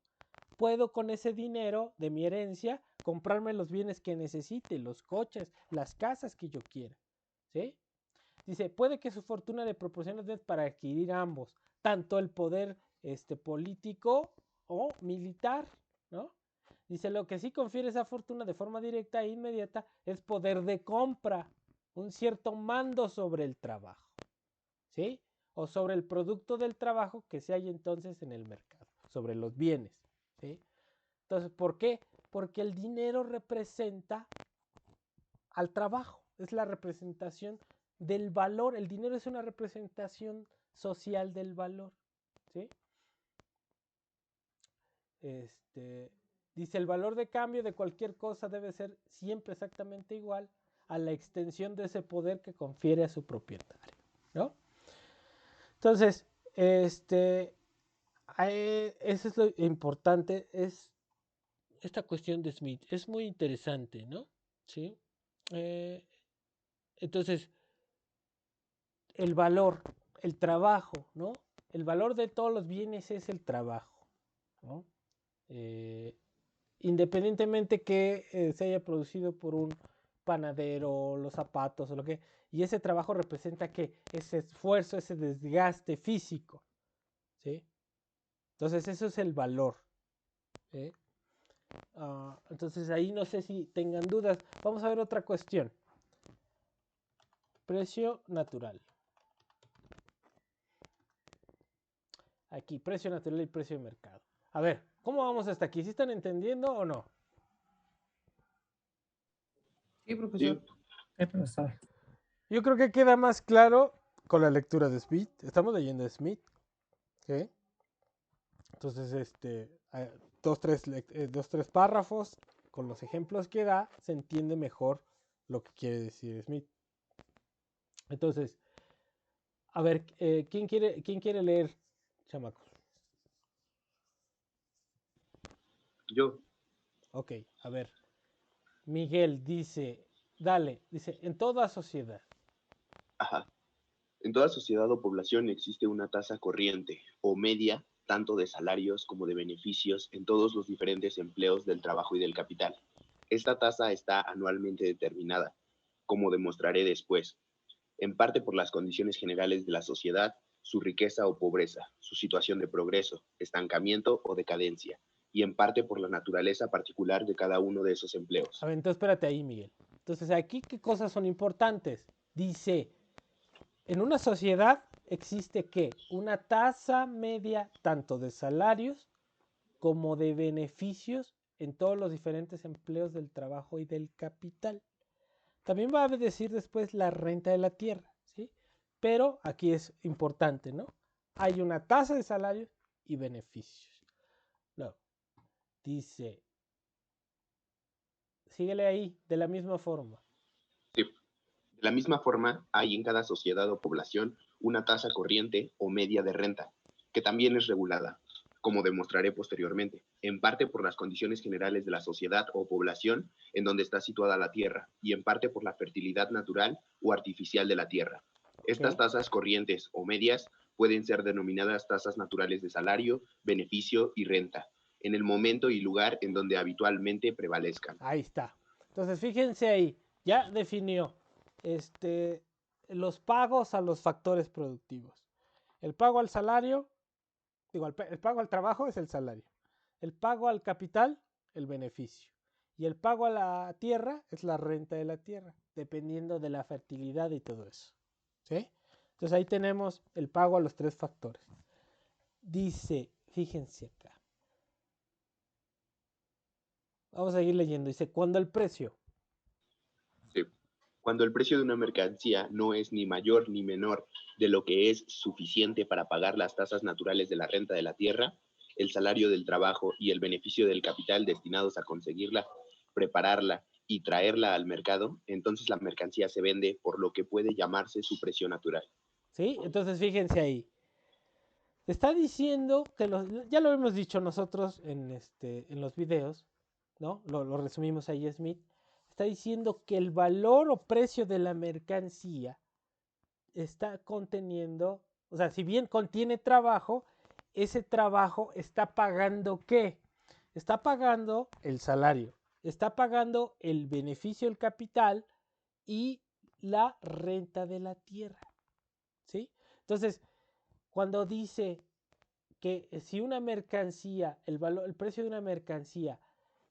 Puedo con ese dinero de mi herencia comprarme los bienes que necesite, los coches, las casas que yo quiera, ¿sí? Dice, puede que su fortuna le proporcione para adquirir ambos, tanto el poder político o militar, ¿no? Dice, lo que sí confiere esa fortuna de forma directa e inmediata es poder de compra, un cierto mando sobre el trabajo, ¿sí? O sobre el producto del trabajo que se halla entonces en el mercado, sobre los bienes, ¿sí? Entonces, ¿por qué? Porque el dinero representa al trabajo, es la representación del valor, el dinero es una representación social del valor, ¿sí? Dice, el valor de cambio de cualquier cosa debe ser siempre exactamente igual a la extensión de ese poder que confiere a su propietario, ¿no? Entonces, eso es lo importante, es esta cuestión de Smith, es muy interesante, ¿no? ¿Sí? Entonces, el valor, el trabajo, ¿no? El valor de todos los bienes es el trabajo, ¿no? Independientemente que se haya producido por un panadero, los zapatos o lo que, y ese trabajo representa que ese esfuerzo, ese desgaste físico, ¿sí? Entonces eso es el valor, ¿sí? Entonces ahí no sé si tengan dudas. Vamos a ver otra cuestión. Precio natural. Aquí, precio natural y precio de mercado. A ver, ¿cómo vamos hasta aquí? ¿Sí están entendiendo o no? Sí, profesor. Profesor. Yo creo que queda más claro con la lectura de Smith. Estamos leyendo Smith. ¿Ok? Entonces, dos, tres párrafos con los ejemplos que da, se entiende mejor lo que quiere decir Smith. Entonces, a ver, ¿quién quiere leer, chamacos? Yo. Ok, a ver. Miguel dice, dale, dice, en toda sociedad. Ajá. En toda sociedad o población existe una tasa corriente o media, tanto de salarios como de beneficios en todos los diferentes empleos del trabajo y del capital. Esta tasa está anualmente determinada, como demostraré después, en parte por las condiciones generales de la sociedad, su riqueza o pobreza, su situación de progreso, estancamiento o decadencia, y en parte por la naturaleza particular de cada uno de esos empleos. A ver, entonces espérate ahí, Miguel. Entonces, aquí, ¿qué cosas son importantes? Dice, en una sociedad existe ¿qué? Una tasa media tanto de salarios como de beneficios en todos los diferentes empleos del trabajo y del capital. También va a decir después la renta de la tierra, ¿sí? Pero aquí es importante, ¿no? Hay una tasa de salarios y beneficios. Luego, dice, síguele ahí, de la misma forma. Sí. De la misma forma, hay en cada sociedad o población una tasa corriente o media de renta, que también es regulada, como demostraré posteriormente, en parte por las condiciones generales de la sociedad o población en donde está situada la tierra, y en parte por la fertilidad natural o artificial de la tierra. Estas tasas corrientes o medias pueden ser denominadas tasas naturales de salario, beneficio y renta, en el momento y lugar en donde habitualmente prevalezcan. Ahí está. Entonces, fíjense ahí, ya definió los pagos a los factores productivos. El pago al salario, digo, el pago al trabajo es el salario. El pago al capital, el beneficio. Y el pago a la tierra es la renta de la tierra, dependiendo de la fertilidad y todo eso. ¿Sí? Entonces ahí tenemos el pago a los tres factores. Dice, fíjense acá. Vamos a seguir leyendo. Dice, cuando el precio. Sí. Cuando el precio de una mercancía no es ni mayor ni menor de lo que es suficiente para pagar las tasas naturales de la renta de la tierra, el salario del trabajo y el beneficio del capital destinados a conseguirla, prepararla y traerla al mercado, entonces la mercancía se vende por lo que puede llamarse su precio natural. ¿Sí? Entonces fíjense ahí. Está diciendo que ya lo hemos dicho nosotros en los videos, ¿no? Lo resumimos ahí, Smith. Está diciendo que el valor o precio de la mercancía está conteniendo, o sea, si bien contiene trabajo, ese trabajo está pagando ¿qué? Está pagando el salario, está pagando el beneficio del capital y la renta de la tierra, ¿sí? Entonces, cuando dice que si una mercancía, el precio de una mercancía,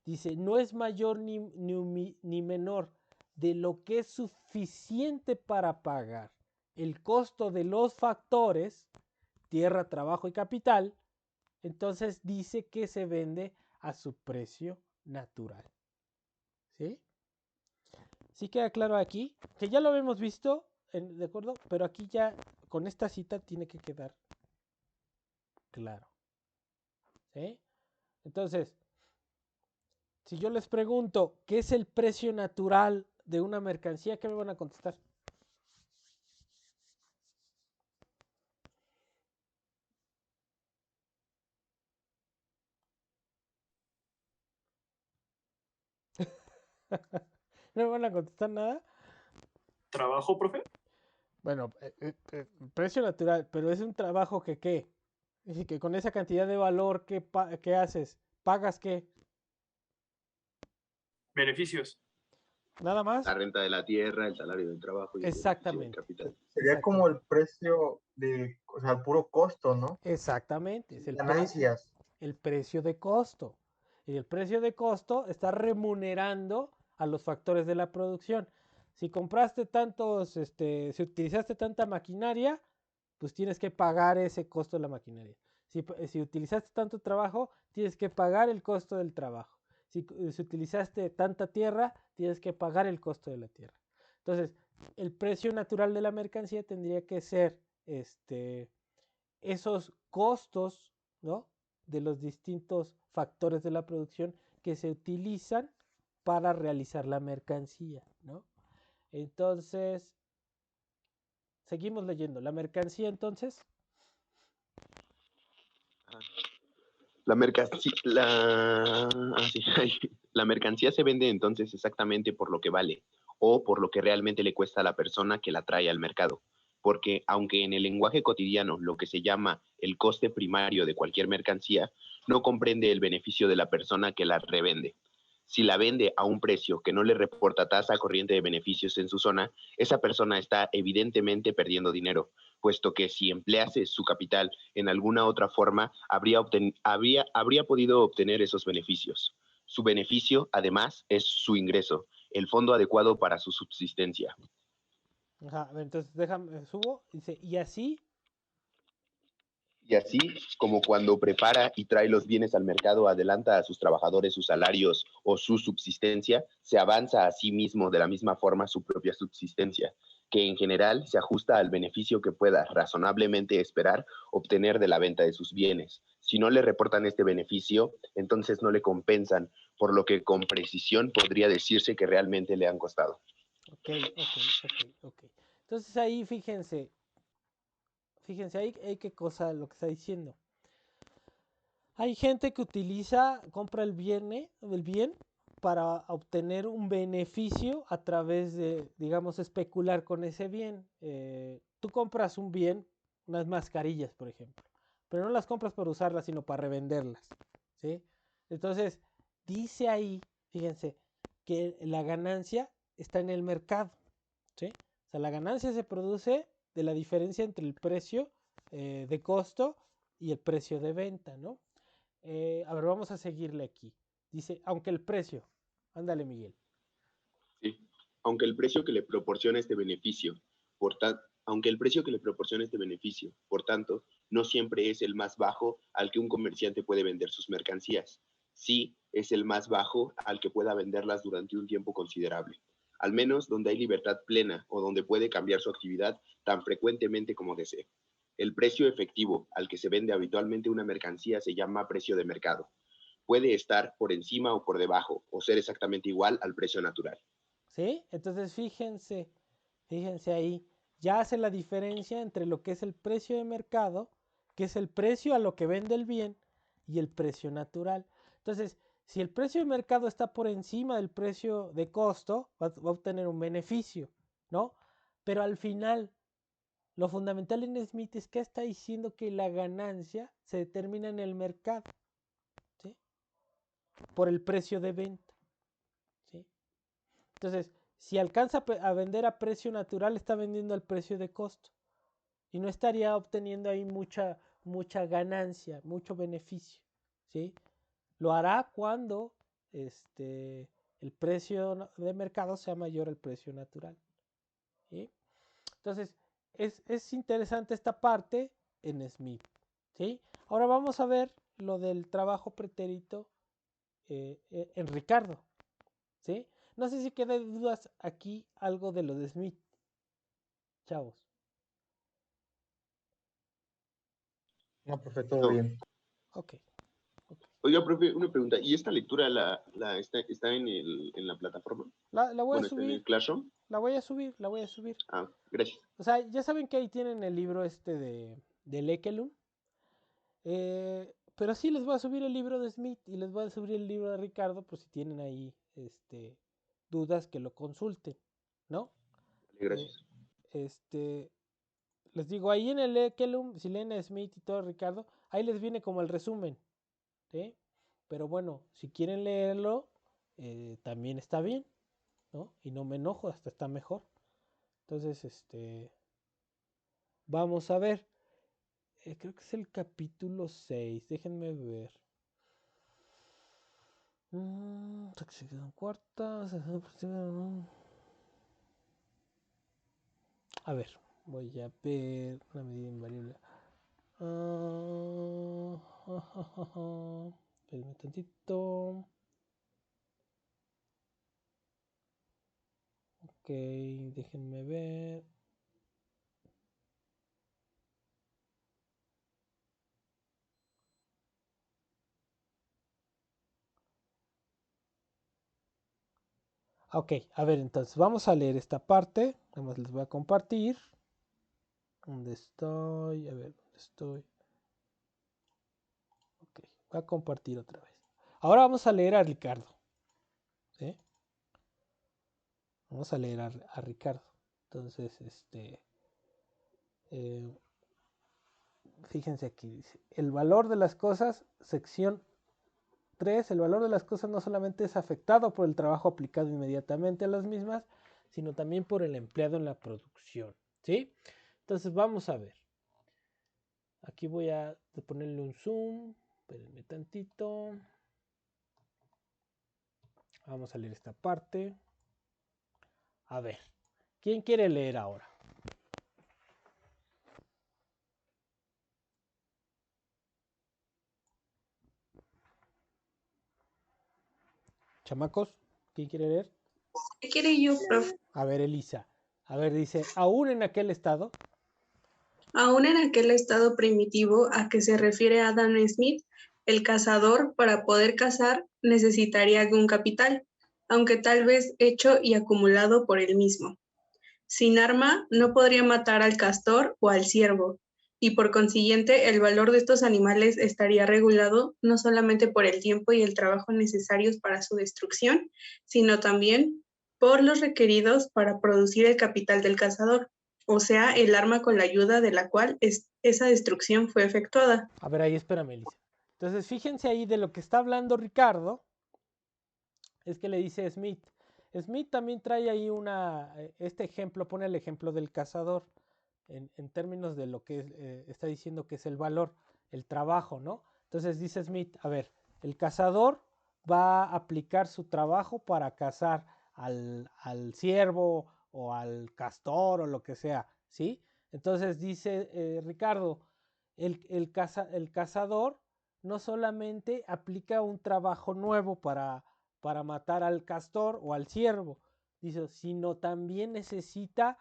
dice, no es mayor ni menor de lo que es suficiente para pagar el costo de los factores, tierra, trabajo y capital, entonces dice que se vende a su precio natural. ¿Sí? ¿Sí queda claro aquí? Que ya lo habíamos visto, ¿de acuerdo? Pero aquí ya con esta cita tiene que quedar claro. ¿Sí? Entonces, si yo les pregunto, ¿qué es el precio natural de una mercancía? ¿Qué me van a contestar? ¿No me van a contestar nada? ¿Trabajo, profe? Bueno, precio natural, pero es un trabajo que ¿qué? Es decir, que con esa cantidad de valor, ¿qué haces? ¿Pagas qué? Beneficios. ¿Nada más? La renta de la tierra, el salario del trabajo y el beneficio del Exactamente. capital. Sería como el precio o sea, el puro costo, ¿no? Exactamente. Es Ganancias. el precio de costo. Y el precio de costo está remunerando a los factores de la producción. Si compraste si utilizaste tanta maquinaria, pues tienes que pagar ese costo de la maquinaria. Si utilizaste tanto trabajo, tienes que pagar el costo del trabajo. Si utilizaste tanta tierra, tienes que pagar el costo de la tierra. Entonces, el precio natural de la mercancía tendría que ser esos costos, ¿no?, de los distintos factores de la producción que se utilizan para realizar la mercancía, ¿no? Entonces, seguimos leyendo. La mercancía, entonces. La mercancía se vende entonces exactamente por lo que vale o por lo que realmente le cuesta a la persona que la trae al mercado. Porque aunque en el lenguaje cotidiano lo que se llama el coste primario de cualquier mercancía no comprende el beneficio de la persona que la revende. Si la vende a un precio que no le reporta tasa corriente de beneficios en su zona, esa persona está evidentemente perdiendo dinero, puesto que si emplease su capital en alguna otra forma, habría podido obtener esos beneficios. Su beneficio, además, es su ingreso, el fondo adecuado para su subsistencia. Ajá, entonces déjame, subo, dice, y así. Y así como cuando prepara y trae los bienes al mercado, adelanta a sus trabajadores sus salarios o su subsistencia, se avanza a sí mismo de la misma forma su propia subsistencia, que en general se ajusta al beneficio que pueda razonablemente esperar obtener de la venta de sus bienes. Si no le reportan este beneficio, entonces no le compensan, por lo que con precisión podría decirse que realmente le han costado. Ok. Entonces ahí fíjense ahí qué cosa lo que está diciendo. Hay gente que compra el bien para obtener un beneficio a través de, digamos, especular con ese bien. Tú compras un bien, unas mascarillas, por ejemplo, pero no las compras para usarlas, sino para revenderlas, ¿sí? Entonces, dice ahí, fíjense, que la ganancia está en el mercado, ¿sí? O sea, la ganancia se produce de la diferencia entre el precio de costo y el precio de venta, ¿no? A ver, vamos a seguirle aquí. Dice, aunque el precio. Ándale, Miguel. Sí. Aunque el precio que le proporciona este beneficio, por tanto, no siempre es el más bajo al que un comerciante puede vender sus mercancías. Sí, es el más bajo al que pueda venderlas durante un tiempo considerable. Al menos donde hay libertad plena o donde puede cambiar su actividad tan frecuentemente como desee. El precio efectivo al que se vende habitualmente una mercancía se llama precio de mercado. Puede estar por encima o por debajo, o ser exactamente igual al precio natural. ¿Sí? Entonces fíjense ahí, ya hace la diferencia entre lo que es el precio de mercado, que es el precio a lo que vende el bien, y el precio natural. Entonces, si el precio de mercado está por encima del precio de costo, va a obtener un beneficio, ¿no? Pero al final, lo fundamental en Smith es que está diciendo que la ganancia se determina en el mercado, ¿sí? Por el precio de venta, ¿sí? Entonces, si alcanza a vender a precio natural, está vendiendo al precio de costo. Y no estaría obteniendo ahí mucha ganancia, mucho beneficio, ¿sí? Lo hará cuando el precio de mercado sea mayor al precio natural, ¿sí? Entonces, es interesante esta parte en Smith, ¿sí? Ahora vamos a ver lo del trabajo pretérito en Ricardo, ¿sí? No sé si queda dudas aquí algo de lo de Smith, chavos. No, profe, todo No. bien. Ok. Oiga, profe, una pregunta. ¿Y esta lectura está en la plataforma? La voy a Bueno, está en el subir, Classroom. la voy a subir. Ah, gracias. O sea, ya saben que ahí tienen el libro de Lekelum. Pero sí les voy a subir el libro de Smith y les voy a subir el libro de Ricardo, por si tienen ahí dudas que lo consulten, ¿no? Gracias. Les digo, ahí en el Lekelum, si leen a Smith y todo Ricardo, ahí les viene como el resumen, ¿sí? Pero bueno, si quieren leerlo, también está bien, ¿no? Y no me enojo, hasta está mejor. Entonces, vamos a ver. Creo que es el capítulo 6. Déjenme ver. Sección cuarta. A ver, voy a ver una medida invariable. Espérenme tantito. Ok, déjenme ver. Ok, a ver, entonces vamos a leer esta parte. Nada más les voy a compartir. ¿Dónde estoy? A ver, ¿dónde estoy? Ok, voy a compartir otra vez. Ahora vamos a leer a Ricardo. ¿Sí? Vamos a leer a Ricardo. Entonces, eh, fíjense aquí, dice, el valor de las cosas, sección 3, el valor de las cosas no solamente es afectado por el trabajo aplicado inmediatamente a las mismas, sino también por el empleado en la producción, ¿sí? Entonces vamos a ver. Aquí voy a ponerle un zoom, espérenme tantito. Vamos a leer esta parte. A ver, ¿quién quiere leer ahora? Chamacos, ¿quién quiere leer? ¿Qué quiere yo, profe? A ver, Elisa. A ver, dice, aún en aquel estado. Aún en aquel estado primitivo a que se refiere Adam Smith, el cazador, para poder cazar, necesitaría de un capital, aunque tal vez hecho y acumulado por él mismo. Sin arma, no podría matar al castor o al ciervo, y por consiguiente el valor de estos animales estaría regulado no solamente por el tiempo y el trabajo necesarios para su destrucción, sino también por los requeridos para producir el capital del cazador, o sea, el arma con la ayuda de la cual esa destrucción fue efectuada. A ver, ahí espérame, Elisa. Entonces, fíjense ahí de lo que está hablando Ricardo, es que le dice Smith. Smith también trae ahí este ejemplo, pone el ejemplo del cazador en términos de lo que está diciendo que es el valor, el trabajo, ¿no? Entonces dice Smith, a ver, el cazador va a aplicar su trabajo para cazar al ciervo o al castor o lo que sea, ¿sí? Entonces dice Ricardo, el cazador no solamente aplica un trabajo nuevo para matar al castor o al ciervo, dice, sino también necesita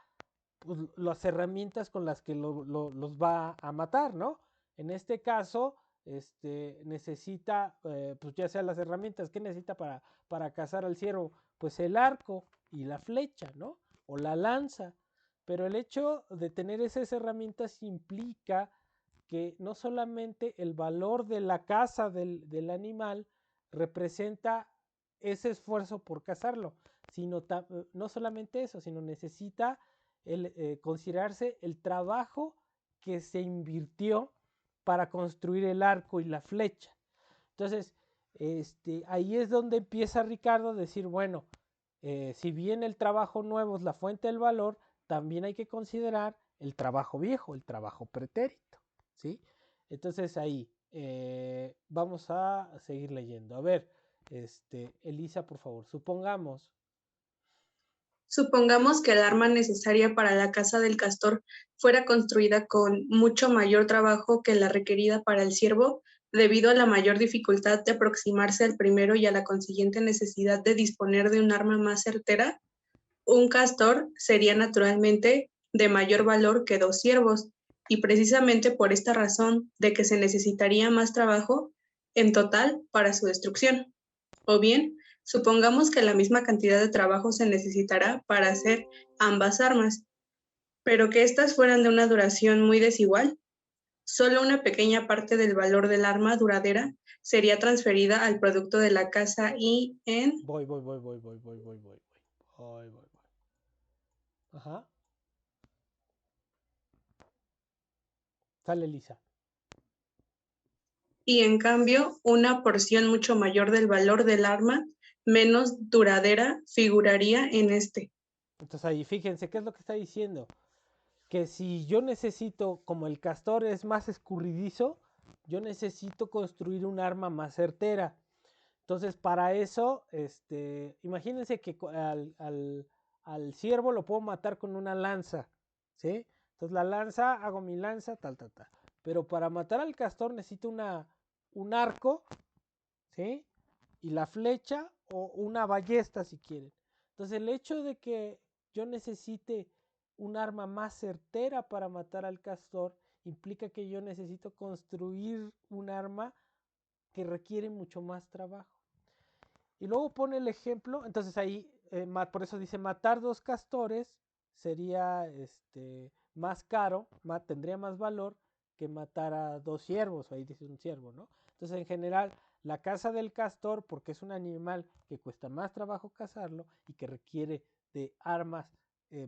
pues, las herramientas con las que los va a matar, ¿no? En este caso, necesita, pues ya sea las herramientas que necesita para cazar al ciervo, pues el arco y la flecha, ¿no? O la lanza. Pero el hecho de tener esas herramientas implica que no solamente el valor de la caza del animal representa ese esfuerzo por cazarlo, sino no solamente eso, sino necesita considerarse el trabajo que se invirtió para construir el arco y la flecha. Entonces, ahí es donde empieza Ricardo a decir, bueno, si bien el trabajo nuevo es la fuente del valor, también hay que considerar el trabajo viejo, el trabajo pretérito, ¿sí? Entonces ahí, vamos a seguir leyendo. A ver, Elisa, por favor, supongamos Supongamos que el arma necesaria para la caza del castor fuera construida con mucho mayor trabajo que la requerida para el ciervo, debido a la mayor dificultad de aproximarse al primero y a la consiguiente necesidad de disponer de un arma más certera. Un castor sería naturalmente de mayor valor que dos ciervos, y precisamente por esta razón de que se necesitaría más trabajo en total para su destrucción. O bien, supongamos que la misma cantidad de trabajo se necesitará para hacer ambas armas, pero que éstas fueran de una duración muy desigual. Solo una pequeña parte del valor del arma duradera sería transferida al producto de la caza y en... Voy. Ajá. Sale Elisa. Y en cambio, una porción mucho mayor del valor del arma, menos duradera, figuraría en este. Entonces ahí fíjense qué es lo que está diciendo. Que si yo necesito, como el castor es más escurridizo, yo necesito construir un arma más certera. Entonces para eso, imagínense que al ciervo lo puedo matar con una lanza, ¿sí? Entonces la lanza, hago mi lanza, tal. pero para matar al castor necesito un arco, ¿sí? Y la flecha o una ballesta si quieren. Entonces el hecho de que yo necesite un arma más certera para matar al castor implica que yo necesito construir un arma que requiere mucho más trabajo. Y luego pone el ejemplo, entonces ahí, por eso dice, matar 2 castores sería más caro, tendría más valor que matar a 2 ciervos, ahí dice un ciervo, ¿no? Entonces en general, la caza del castor, porque es un animal que cuesta más trabajo cazarlo y que requiere de armas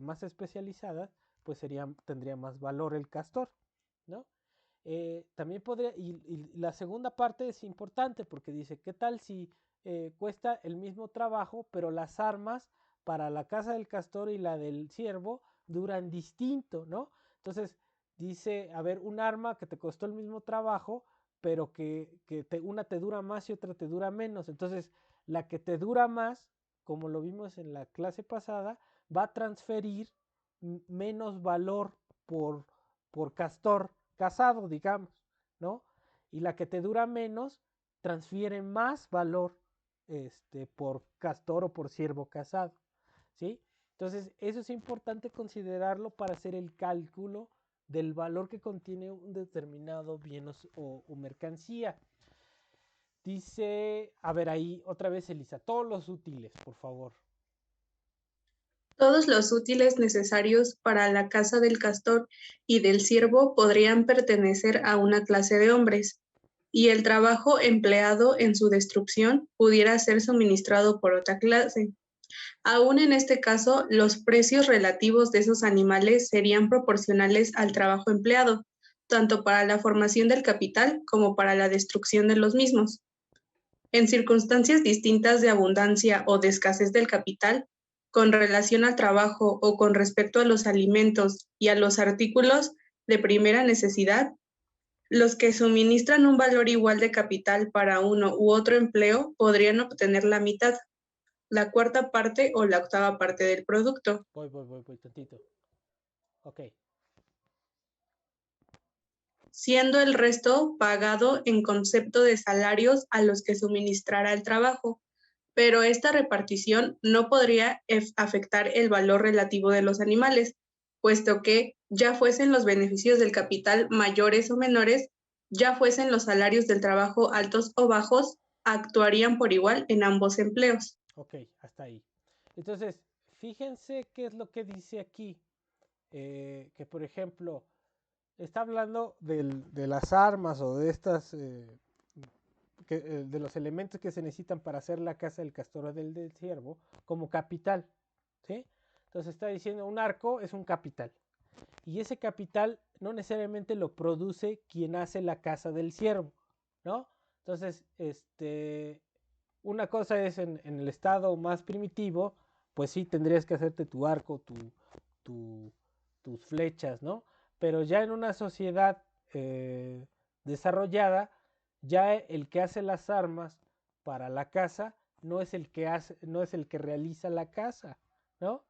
más especializadas, pues tendría más valor el castor, ¿no? También podría, y la segunda parte es importante porque dice, ¿qué tal si cuesta el mismo trabajo, pero las armas para la caza del castor y la del ciervo duran distinto, ¿no? Entonces dice, a ver, un arma que te costó el mismo trabajo, pero que una te dura más y otra te dura menos. Entonces, la que te dura más, como lo vimos en la clase pasada, va a transferir menos valor por castor cazado, digamos, ¿no? Y la que te dura menos transfiere más valor por castor o por ciervo cazado, ¿sí? Entonces, eso es importante considerarlo para hacer el cálculo del valor que contiene un determinado bien o mercancía. Dice, a ver ahí, otra vez Elisa, todos los útiles, por favor. Todos los útiles necesarios para la caza del castor y del ciervo podrían pertenecer a una clase de hombres, y el trabajo empleado en su destrucción pudiera ser suministrado por otra clase. Aún en este caso, los precios relativos de esos animales serían proporcionales al trabajo empleado, tanto para la formación del capital como para la destrucción de los mismos. En circunstancias distintas de abundancia o de escasez del capital, con relación al trabajo o con respecto a los alimentos y a los artículos de primera necesidad, los que suministran un valor igual de capital para uno u otro empleo podrían obtener la mitad, la cuarta parte o la octava parte del producto. Voy tantito. Ok. Siendo el resto pagado en concepto de salarios a los que suministrara el trabajo, pero esta repartición no podría afectar el valor relativo de los animales, puesto que ya fuesen los beneficios del capital mayores o menores, ya fuesen los salarios del trabajo altos o bajos, actuarían por igual en ambos empleos. Ok, hasta ahí. Entonces, fíjense qué es lo que dice aquí. Que por ejemplo, está hablando de las armas o de estas, de los elementos que se necesitan para hacer la caza del castor o del ciervo como capital, ¿sí? Entonces está diciendo un arco es un capital. Y ese capital no necesariamente lo produce quien hace la caza del ciervo, ¿no? Entonces, una cosa es en el estado más primitivo, pues sí tendrías que hacerte tu arco, tus flechas, ¿no? Pero ya en una sociedad desarrollada, ya el que hace las armas para la caza no es el que no es el que realiza la caza, ¿no?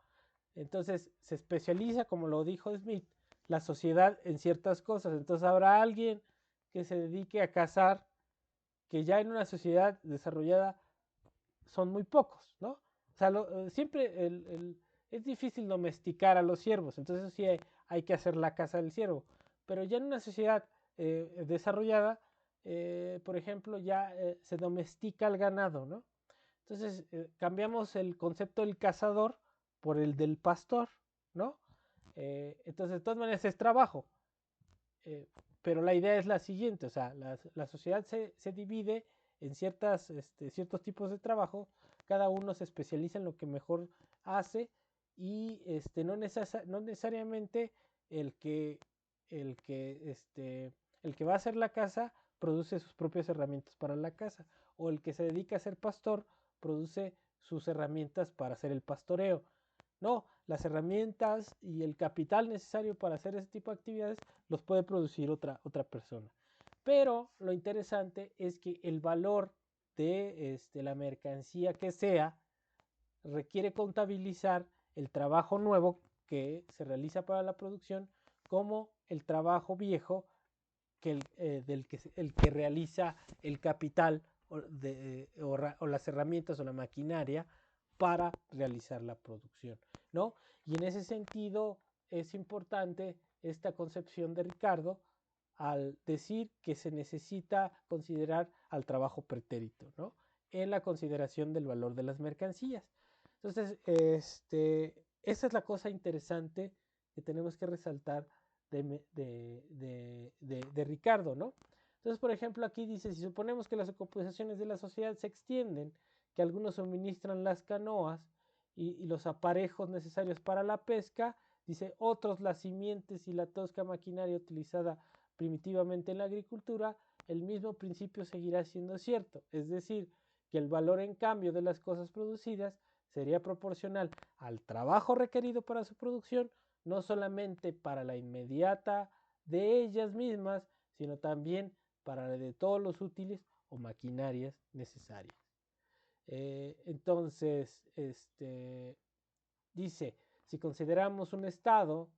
Entonces se especializa, como lo dijo Smith, la sociedad en ciertas cosas. Entonces habrá alguien que se dedique a cazar, que ya en una sociedad desarrollada son muy pocos, ¿no? O sea, siempre es difícil domesticar a los ciervos, entonces sí hay que hacer la caza del ciervo. Pero ya en una sociedad desarrollada, por ejemplo, ya se domestica el ganado, ¿no? Entonces cambiamos el concepto del cazador por el del pastor, ¿no? Entonces, de todas maneras es trabajo. Pero la idea es la siguiente, o sea, la sociedad se divide en ciertos tipos de trabajo, cada uno se especializa en lo que mejor hace y no necesariamente el que va a hacer la caza produce sus propias herramientas para la caza, o el que se dedica a ser pastor produce sus herramientas para hacer el pastoreo. No, las herramientas y el capital necesario para hacer ese tipo de actividades los puede producir otra persona. Pero lo interesante es que el valor de la mercancía que sea requiere contabilizar el trabajo nuevo que se realiza para la producción como el trabajo viejo que el que realiza el capital o las herramientas o la maquinaria para realizar la producción, ¿no? Y en ese sentido es importante esta concepción de Ricardo al decir que se necesita considerar al trabajo pretérito, ¿no? En la consideración del valor de las mercancías. Entonces, esa es la cosa interesante que tenemos que resaltar de Ricardo, ¿no? Entonces, por ejemplo, aquí dice, si suponemos que las ocupaciones de la sociedad se extienden, que algunos suministran las canoas y los aparejos necesarios para la pesca, dice, otros las simientes y la tosca maquinaria utilizada primitivamente en la agricultura, el mismo principio seguirá siendo cierto, es decir, que el valor en cambio de las cosas producidas sería proporcional al trabajo requerido para su producción, no solamente para la inmediata de ellas mismas, sino también para la de todos los útiles o maquinarias necesarias. Entonces, dice, si consideramos un estado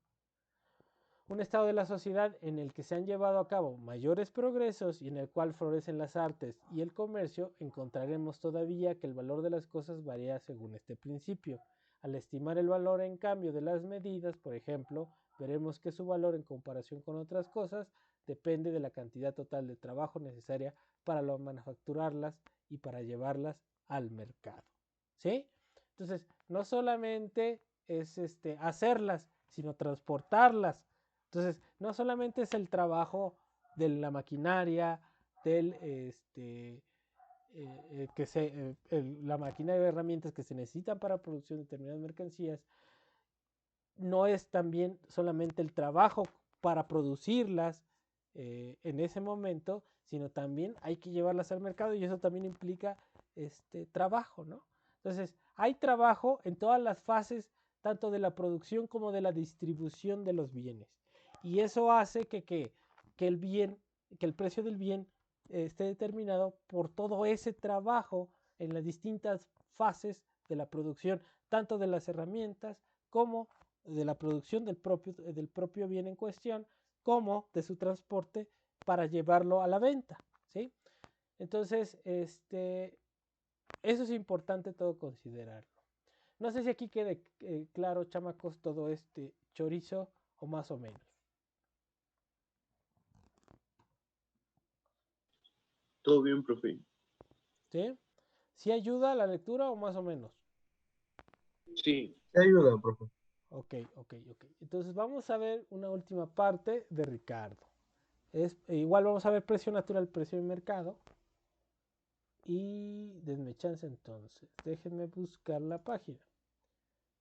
de la sociedad en el que se han llevado a cabo mayores progresos y en el cual florecen las artes y el comercio, encontraremos todavía que el valor de las cosas varía según este principio. Al estimar el valor en cambio de las medidas, por ejemplo, veremos que su valor en comparación con otras cosas depende de la cantidad total de trabajo necesaria para manufacturarlas y para llevarlas al mercado. ¿Sí? Entonces, no solamente es hacerlas, sino transportarlas. Entonces, no solamente es el trabajo de la maquinaria, la maquinaria de herramientas que se necesitan para producción de determinadas mercancías, no es también solamente el trabajo para producirlas en ese momento, sino también hay que llevarlas al mercado y eso también implica trabajo, ¿no? Entonces, hay trabajo en todas las fases, tanto de la producción como de la distribución de los bienes. Y eso hace que el precio del bien esté determinado por todo ese trabajo en las distintas fases de la producción, tanto de las herramientas como de la producción del propio bien en cuestión, como de su transporte para llevarlo a la venta, ¿sí? Entonces, eso es importante todo considerarlo. No sé si aquí quede claro, chamacos, todo este chorizo o más o menos. Todo bien, profe. ¿Sí? ¿Sí ayuda la lectura o más o menos? Sí. Te ayuda, profe. Ok. Entonces vamos a ver una última parte de Ricardo. Igual vamos a ver precio natural, precio de mercado. Y denme chance entonces. Déjenme buscar la página.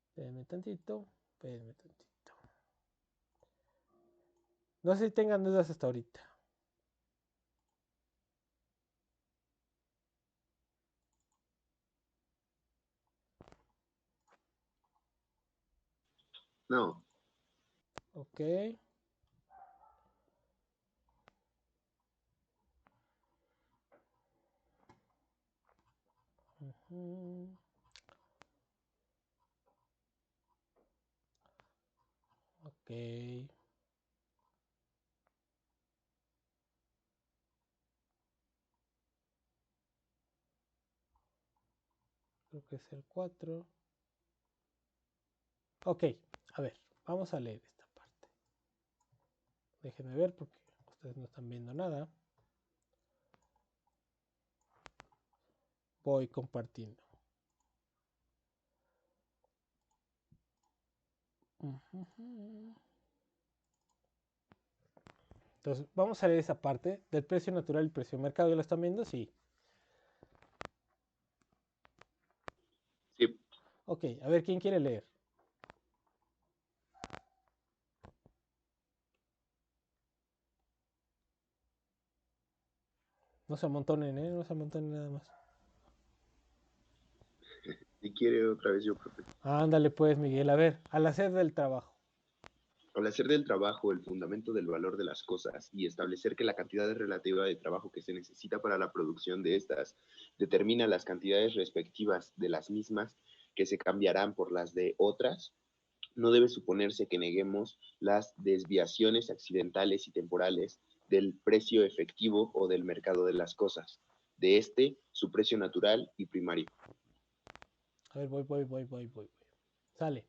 Espérenme tantito. No sé si tengan dudas hasta ahorita. No. Ok. Ok. Creo que es el 4. Ok, a ver, vamos a leer esta parte. Déjenme ver porque ustedes no están viendo nada. Voy compartiendo. Entonces, vamos a leer esa parte del precio natural y precio de mercado. ¿Ya lo están viendo? Sí. Sí. Ok, a ver, ¿quién quiere leer? No se amontonen, ¿eh? No se amontonen nada más. Si quiere otra vez yo, profe. Ándale pues, Miguel. A ver, al hacer del trabajo. Al hacer del trabajo el fundamento del valor de las cosas y establecer que la cantidad relativa de trabajo que se necesita para la producción de estas determina las cantidades respectivas de las mismas que se cambiarán por las de otras, no debe suponerse que neguemos las desviaciones accidentales y temporales del precio efectivo o del mercado de las cosas. De este, su precio natural y primario. A ver, voy. Sale.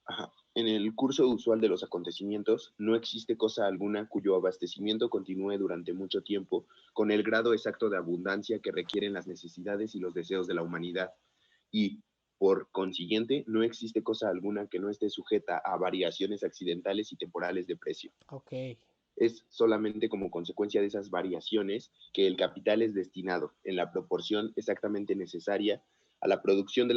Ajá. En el curso usual de los acontecimientos, no existe cosa alguna cuyo abastecimiento continúe durante mucho tiempo con el grado exacto de abundancia que requieren las necesidades y los deseos de la humanidad. Y, por consiguiente, no existe cosa alguna que no esté sujeta a variaciones accidentales y temporales de precio. Ok. Es solamente como consecuencia de esas variaciones que el capital es destinado, en la proporción exactamente necesaria, a la producción de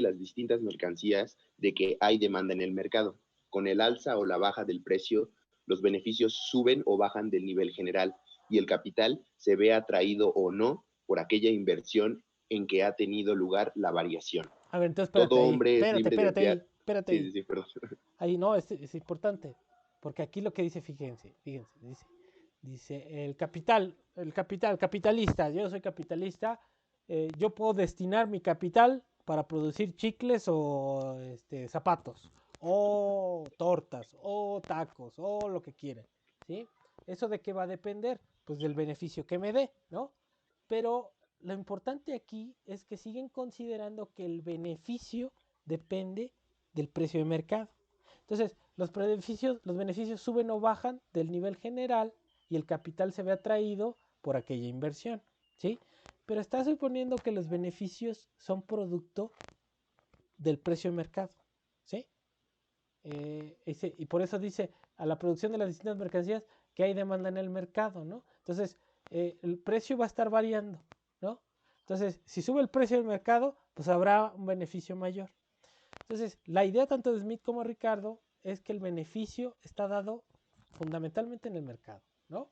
las distintas mercancías de que hay demanda en el mercado. Con el alza o la baja del precio, los beneficios suben o bajan del nivel general y el capital se ve atraído o no por aquella inversión en que ha tenido lugar la variación. A ver, entonces espérate Todo ahí. hombre es libre de emplear. Espérate Sí, ahí. sí, sí, perdón. Ahí no, es importante. Porque aquí lo que dice, fíjense, dice el capitalista, yo soy capitalista, yo puedo destinar mi capital para producir chicles o zapatos, o tortas, o tacos, o lo que quieran, ¿sí? ¿Eso de qué va a depender? Pues del beneficio que me dé, ¿no? Pero lo importante aquí es que siguen considerando que el beneficio depende del precio de mercado. Entonces, los beneficios suben o bajan del nivel general y el capital se ve atraído por aquella inversión, ¿sí? Pero está suponiendo que los beneficios son producto del precio de mercado, ¿sí? Y por eso dice a la producción de las distintas mercancías que hay demanda en el mercado, ¿no? Entonces, el precio va a estar variando, ¿no? Entonces, si sube el precio del mercado, pues habrá un beneficio mayor. Entonces, la idea tanto de Smith como de Ricardo es que el beneficio está dado fundamentalmente en el mercado, ¿no?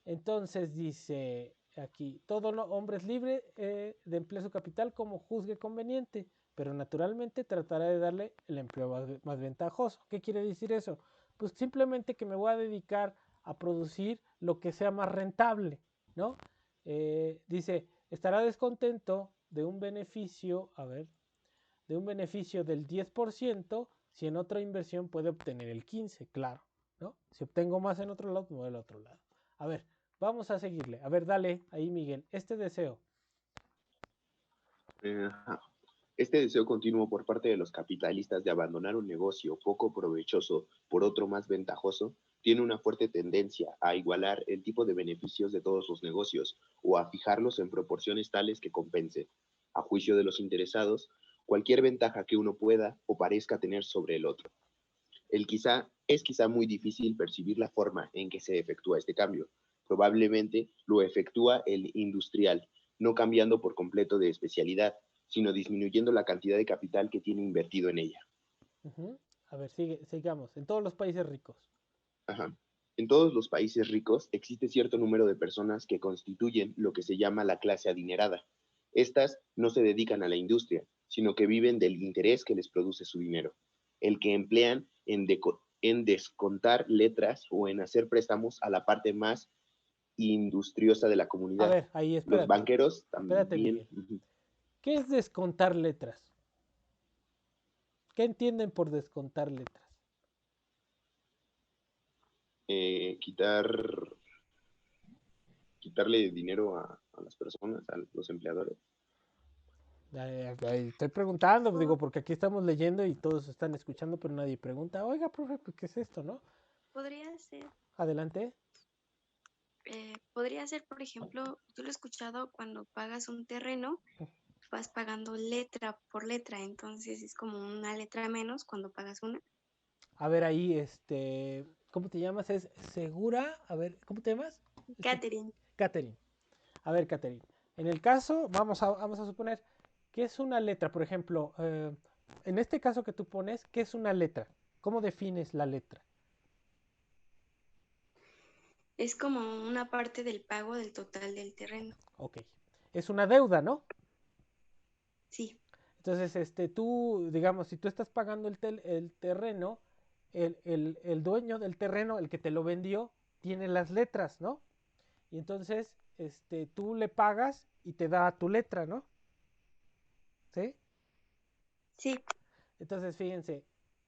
Entonces dice aquí, todo hombre es libre de emplear su capital como juzgue conveniente, pero naturalmente tratará de darle el empleo más ventajoso. ¿Qué quiere decir eso? Pues simplemente que me voy a dedicar a producir lo que sea más rentable, ¿no? Dice, estará descontento de un beneficio, de un beneficio del 10% si en otra inversión puede obtener el 15%, claro, ¿no? Si obtengo más en otro lado, me voy al otro lado. A ver, vamos a seguirle. A ver, dale ahí, Miguel, este deseo. Este deseo continuo por parte de los capitalistas de abandonar un negocio poco provechoso por otro más ventajoso tiene una fuerte tendencia a igualar el tipo de beneficios de todos los negocios o a fijarlos en proporciones tales que compensen, a juicio de los interesados, cualquier ventaja que uno pueda o parezca tener sobre el otro. Es quizá muy difícil percibir la forma en que se efectúa este cambio. Probablemente lo efectúa el industrial, no cambiando por completo de especialidad, sino disminuyendo la cantidad de capital que tiene invertido en ella. A ver, sigamos. En todos los países ricos. Ajá. En todos los países ricos existe cierto número de personas que constituyen lo que se llama la clase adinerada. Estas no se dedican a la industria, sino que viven del interés que les produce su dinero, el que emplean en descontar letras o en hacer préstamos a la parte más industriosa de la comunidad. A ver, ahí espérate. Los banqueros Espérate, también. Miguel. ¿Qué es descontar letras? ¿Qué entienden por descontar letras? Quitarle dinero a las personas, a los empleadores. Estoy preguntando, digo, porque aquí estamos leyendo y todos están escuchando, pero nadie pregunta, oiga, profe, pues, ¿qué es esto, no? Podría ser. Adelante. Podría ser, por ejemplo, yo lo he escuchado cuando pagas un terreno, vas pagando letra por letra, entonces es como una letra menos cuando pagas una. A ver, ahí, ¿cómo te llamas? ¿Es Segura? A ver, ¿cómo te llamas? Catherine. Catherine. A ver, Catherine. En el caso, vamos a suponer que es una letra, por ejemplo, en este caso que tú pones, ¿qué es una letra? ¿Cómo defines la letra? Es como una parte del pago del total del terreno. Ok. Es una deuda, ¿no? Sí. Entonces, tú, digamos, si tú estás pagando el terreno, el dueño del terreno, el que te lo vendió, tiene las letras, ¿no? Y entonces, tú le pagas y te da tu letra, ¿no? ¿Sí? Sí. Entonces, fíjense,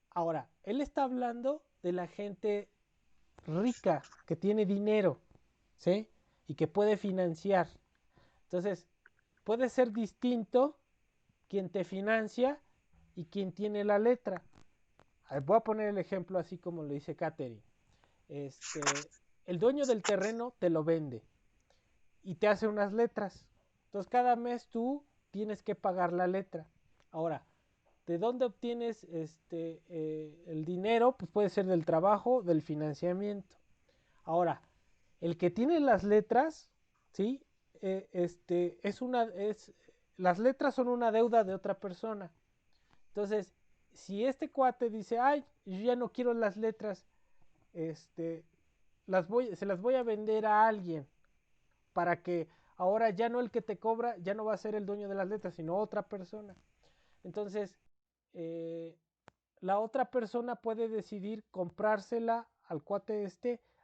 ahora, él está hablando de la gente rica, que tiene dinero, ¿sí? Y que puede financiar. Entonces, puede ser distinto quien te financia y quien tiene la letra. Voy a poner el ejemplo así como lo dice Katherine. El dueño del terreno te lo vende y te hace unas letras. Entonces, cada mes tú tienes que pagar la letra. Ahora, ¿de dónde obtienes el dinero? Pues puede ser del trabajo, del financiamiento. Ahora, el que tiene las letras, ¿sí? Las letras son una deuda de otra persona. Entonces, si este cuate dice, ay, yo ya no quiero las letras, se las voy a vender a alguien para que ahora ya no el que te cobra, ya no va a ser el dueño de las letras, sino otra persona. Entonces, la otra persona puede decidir comprársela al cuate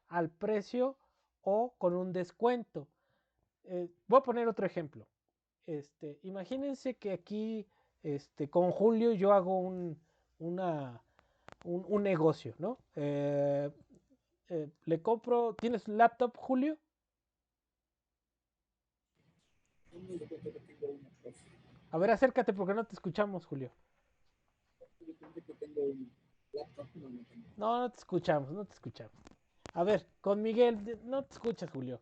al precio o con un descuento. Voy a poner otro ejemplo. Imagínense que aquí con Julio yo hago un negocio, ¿no? Le compro, ¿tienes laptop, Julio? A ver, acércate porque no te escuchamos, Julio. No, no te escuchamos, no te escuchamos. A ver, con Miguel, no te escuchas, Julio.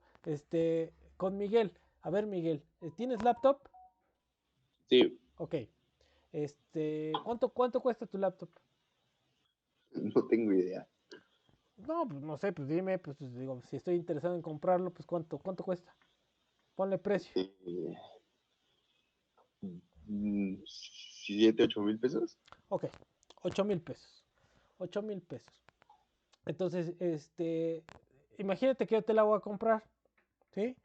Con Miguel, a ver, Miguel, ¿tienes laptop? Sí. Ok. ¿Cuánto cuesta tu laptop? No tengo idea. No, pues no sé, pues dime, pues digo, si estoy interesado en comprarlo, pues ¿cuánto cuesta? Ponle precio. 7, 8 mil pesos. Ok, 8,000 pesos. 8,000 pesos. Entonces, imagínate que yo te la voy a comprar, ¿sí?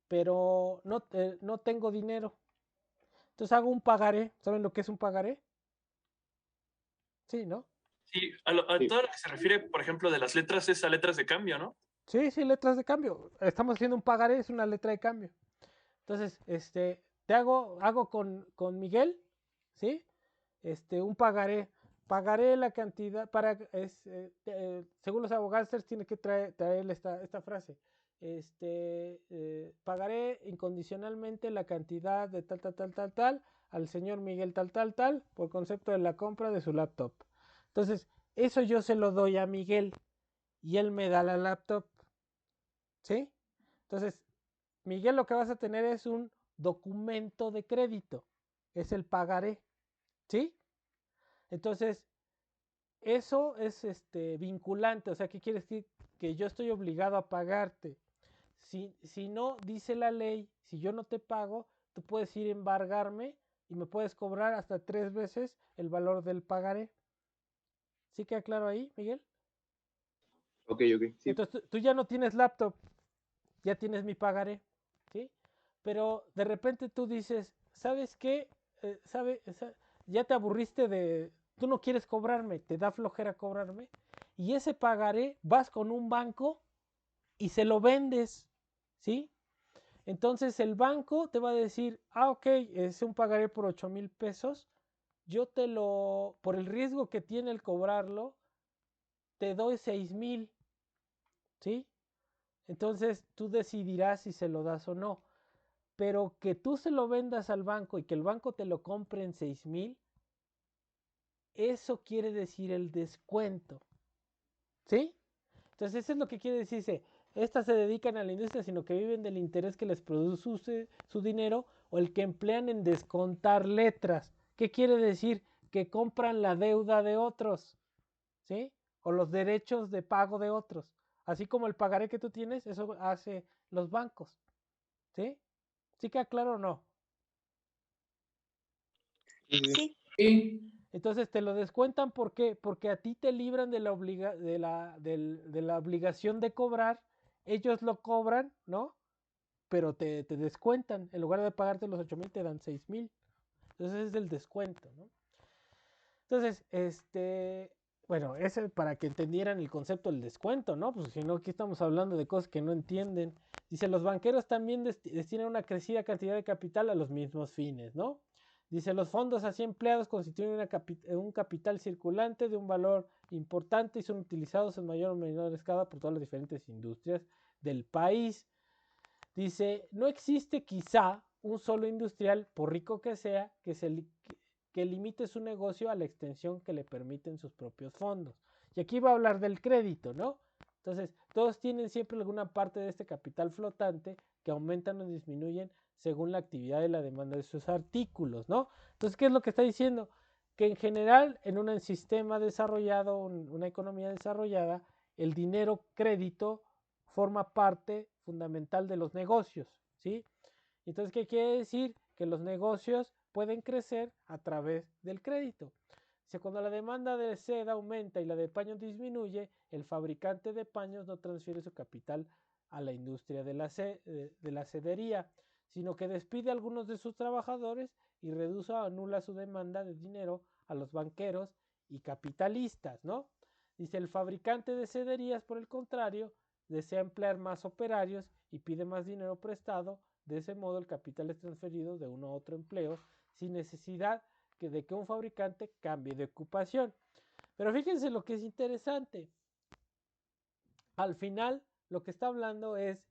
Pero no tengo dinero. Entonces hago un pagaré. ¿Saben lo que es un pagaré? Sí, ¿no? Sí, todo lo que se refiere, por ejemplo, de las letras es a letras de cambio, ¿no? Sí, letras de cambio. Estamos haciendo un pagaré, es una letra de cambio. Entonces, te hago con Miguel, ¿sí? Un pagaré. Pagaré la cantidad, según los abogados, tiene que traer esta frase. Pagaré incondicionalmente la cantidad de tal al señor Miguel tal por concepto de la compra de su laptop. Entonces, eso yo se lo doy a Miguel y él me da la laptop, ¿sí? Entonces, Miguel, lo que vas a tener es un documento de crédito, es el pagaré, ¿sí? Entonces, eso es vinculante, o sea, ¿qué quiere decir? Que yo estoy obligado a pagarte. Si no, dice la ley, si yo no te pago, tú puedes ir a embargarme y me puedes cobrar hasta 3 veces el valor del pagaré. ¿Sí queda claro ahí, Miguel? Ok, sí. Entonces tú ya no tienes laptop, ya tienes mi pagaré, ¿sí? Pero de repente tú dices, ¿sabes qué? Ya te aburriste tú no quieres cobrarme, te da flojera cobrarme, y ese pagaré vas con un banco y se lo vendes, ¿sí? Entonces el banco te va a decir, ok, es un pagaré por 8,000 pesos, por el riesgo que tiene el cobrarlo, te doy 6,000, ¿sí? Entonces tú decidirás si se lo das o no. Pero que tú se lo vendas al banco y que el banco te lo compre en 6,000, eso quiere decir el descuento, ¿sí? Entonces eso es lo que quiere decirse. Estas se dedican a la industria, sino que viven del interés que les produce su dinero o el que emplean en descontar letras. ¿Qué quiere decir? Que compran la deuda de otros, ¿sí? O los derechos de pago de otros. Así como el pagaré que tú tienes, eso hace los bancos, ¿sí? ¿Sí queda claro o no? Sí. Entonces te lo descuentan, ¿por qué? Porque a ti te libran de la obligación de cobrar, ellos lo cobran, ¿no? Pero te descuentan, en lugar de pagarte los 8,000 te dan 6,000. Entonces es el descuento, ¿no? Entonces, bueno, ese para que entendieran el concepto del descuento, ¿no? Pues si no, aquí estamos hablando de cosas que no entienden. Dice, los banqueros también destinan una crecida cantidad de capital a los mismos fines, ¿no? Dice, los fondos así empleados constituyen un capital circulante de un valor importante y son utilizados en mayor o menor escala por todas las diferentes industrias del país. Dice, no existe quizá un solo industrial, por rico que sea, que limite su negocio a la extensión que le permiten sus propios fondos. Y aquí va a hablar del crédito, ¿no? Entonces, todos tienen siempre alguna parte de este capital flotante que aumentan o disminuyen según la actividad y la demanda de sus artículos, ¿no? Entonces, ¿qué es lo que está diciendo? Que en general, en un sistema desarrollado, una economía desarrollada, el dinero crédito forma parte fundamental de los negocios, ¿sí? Entonces, ¿qué quiere decir? Que los negocios pueden crecer a través del crédito. Cuando la demanda de seda aumenta y la de paños disminuye, el fabricante de paños no transfiere su capital a la industria de la sedería, sino que despide a algunos de sus trabajadores y reduce o anula su demanda de dinero a los banqueros y capitalistas, ¿no? Dice, el fabricante de sederías, por el contrario, desea emplear más operarios y pide más dinero prestado. De ese modo, el capital es transferido de uno a otro empleo sin necesidad de que un fabricante cambie de ocupación. Pero fíjense lo que es interesante. Al final, lo que está hablando es,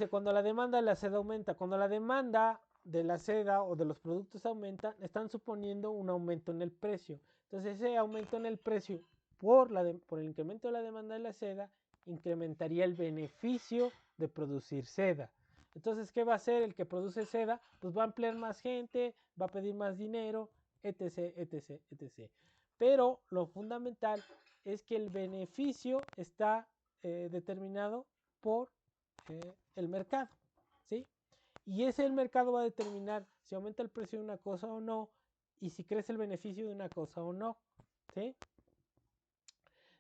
cuando la demanda de la seda aumenta, cuando la demanda de la seda o de los productos aumenta, están suponiendo un aumento en el precio. Entonces, ese aumento en el precio por el incremento de la demanda de la seda, incrementaría el beneficio de producir seda. Entonces, ¿qué va a hacer el que produce seda? Pues va a emplear más gente, va a pedir más dinero, etc, etc, etc. Pero lo fundamental es que el beneficio está determinado por el mercado, ¿sí? Y el mercado va a determinar si aumenta el precio de una cosa o no, y si crece el beneficio de una cosa o no, ¿sí?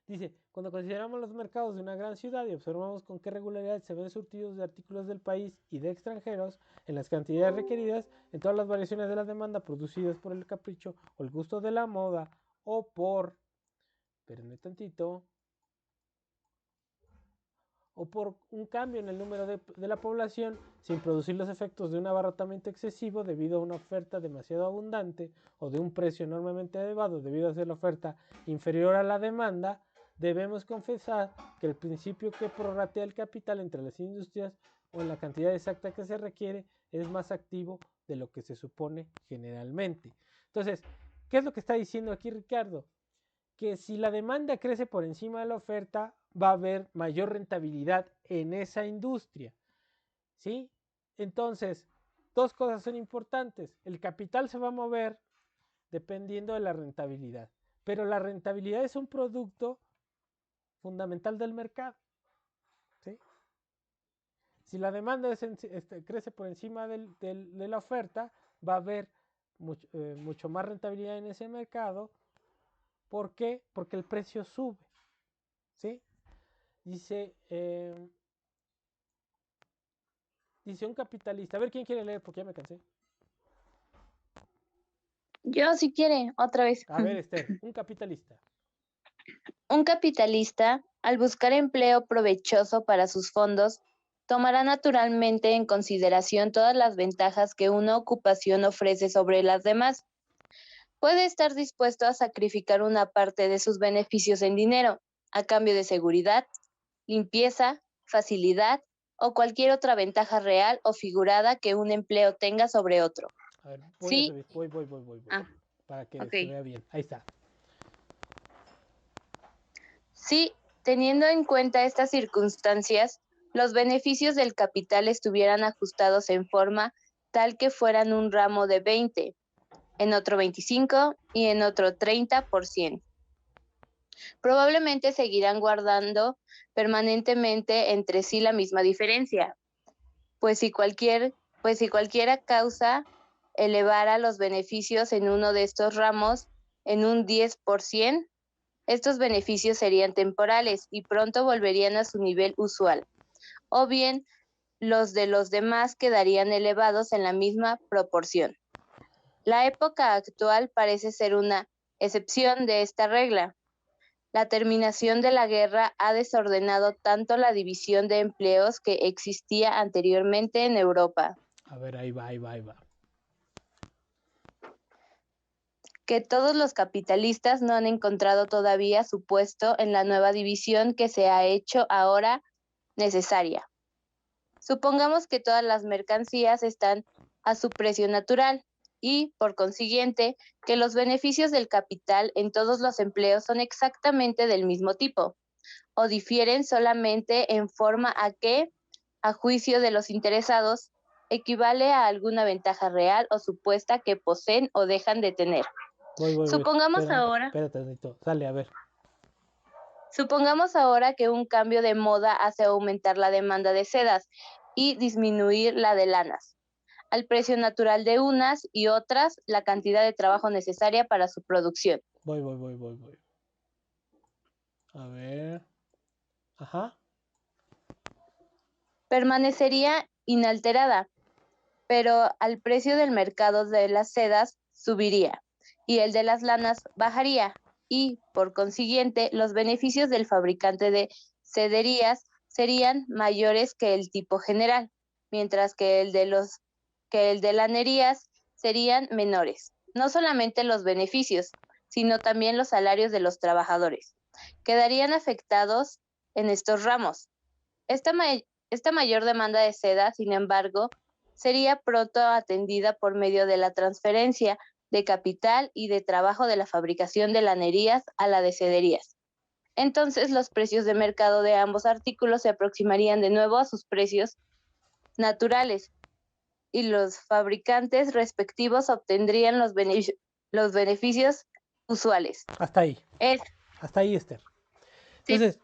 Dice, cuando consideramos los mercados de una gran ciudad y observamos con qué regularidad se ven surtidos de artículos del país y de extranjeros en las cantidades requeridas, en todas las variaciones de la demanda producidas por el capricho o el gusto de la moda o por, espérenme tantito, o por un cambio en el número de la población sin producir los efectos de un abaratamiento excesivo debido a una oferta demasiado abundante o de un precio enormemente elevado debido a ser la oferta inferior a la demanda, debemos confesar que el principio que prorratea el capital entre las industrias o en la cantidad exacta que se requiere es más activo de lo que se supone generalmente. Entonces, ¿qué es lo que está diciendo aquí Ricardo? Que si la demanda crece por encima de la oferta, va a haber mayor rentabilidad en esa industria, ¿sí? Entonces, dos cosas son importantes. El capital se va a mover dependiendo de la rentabilidad, pero la rentabilidad es un producto fundamental del mercado, ¿sí? Si la demanda crece por encima de la oferta, va a haber mucho más rentabilidad en ese mercado. ¿Por qué? Porque el precio sube, ¿sí? Dice un capitalista. A ver, ¿quién quiere leer? Porque ya me cansé. Yo, si quiere, otra vez. A ver, Esther, un capitalista. Un capitalista, al buscar empleo provechoso para sus fondos, tomará naturalmente en consideración todas las ventajas que una ocupación ofrece sobre las demás. Puede estar dispuesto a sacrificar una parte de sus beneficios en dinero, a cambio de seguridad, limpieza, facilidad o cualquier otra ventaja real o figurada que un empleo tenga sobre otro. A ver, Sí. voy. Para que se vea bien. Ahí está. Si, teniendo en cuenta estas circunstancias, los beneficios del capital estuvieran ajustados en forma tal que fueran un ramo de 20, en otro 25 y en otro 30%. Probablemente seguirán guardando permanentemente entre sí la misma diferencia, pues si cualquiera causa elevara los beneficios en uno de estos ramos en un 10%, estos beneficios serían temporales y pronto volverían a su nivel usual, o bien los de los demás quedarían elevados en la misma proporción. La época actual parece ser una excepción de esta regla. La terminación de la guerra ha desordenado tanto la división de empleos que existía anteriormente en Europa. A ver, ahí va. Que todos los capitalistas no han encontrado todavía su puesto en la nueva división que se ha hecho ahora necesaria. Supongamos que todas las mercancías están a su precio natural y, por consiguiente, que los beneficios del capital en todos los empleos son exactamente del mismo tipo, o difieren solamente en forma a que, a juicio de los interesados, equivale a alguna ventaja real o supuesta que poseen o dejan de tener. Voy. Supongamos ahora Dale, a ver. Supongamos ahora que un cambio de moda hace aumentar la demanda de sedas y disminuir la de lanas, al precio natural de unas y otras la cantidad de trabajo necesaria para su producción. Voy. A ver. Ajá. Permanecería inalterada, pero al precio del mercado de las sedas subiría y el de las lanas bajaría y, por consiguiente, los beneficios del fabricante de sederías serían mayores que el tipo general, mientras que el de lanerías serían menores. No solamente los beneficios, sino también los salarios de los trabajadores quedarían afectados en estos ramos. Esta mayor demanda de seda, sin embargo, sería pronto atendida por medio de la transferencia de capital y de trabajo de la fabricación de lanerías a la de sederías. Entonces, los precios de mercado de ambos artículos se aproximarían de nuevo a sus precios naturales y los fabricantes respectivos obtendrían los beneficios usuales. Hasta ahí. Hasta ahí, Esther. Entonces,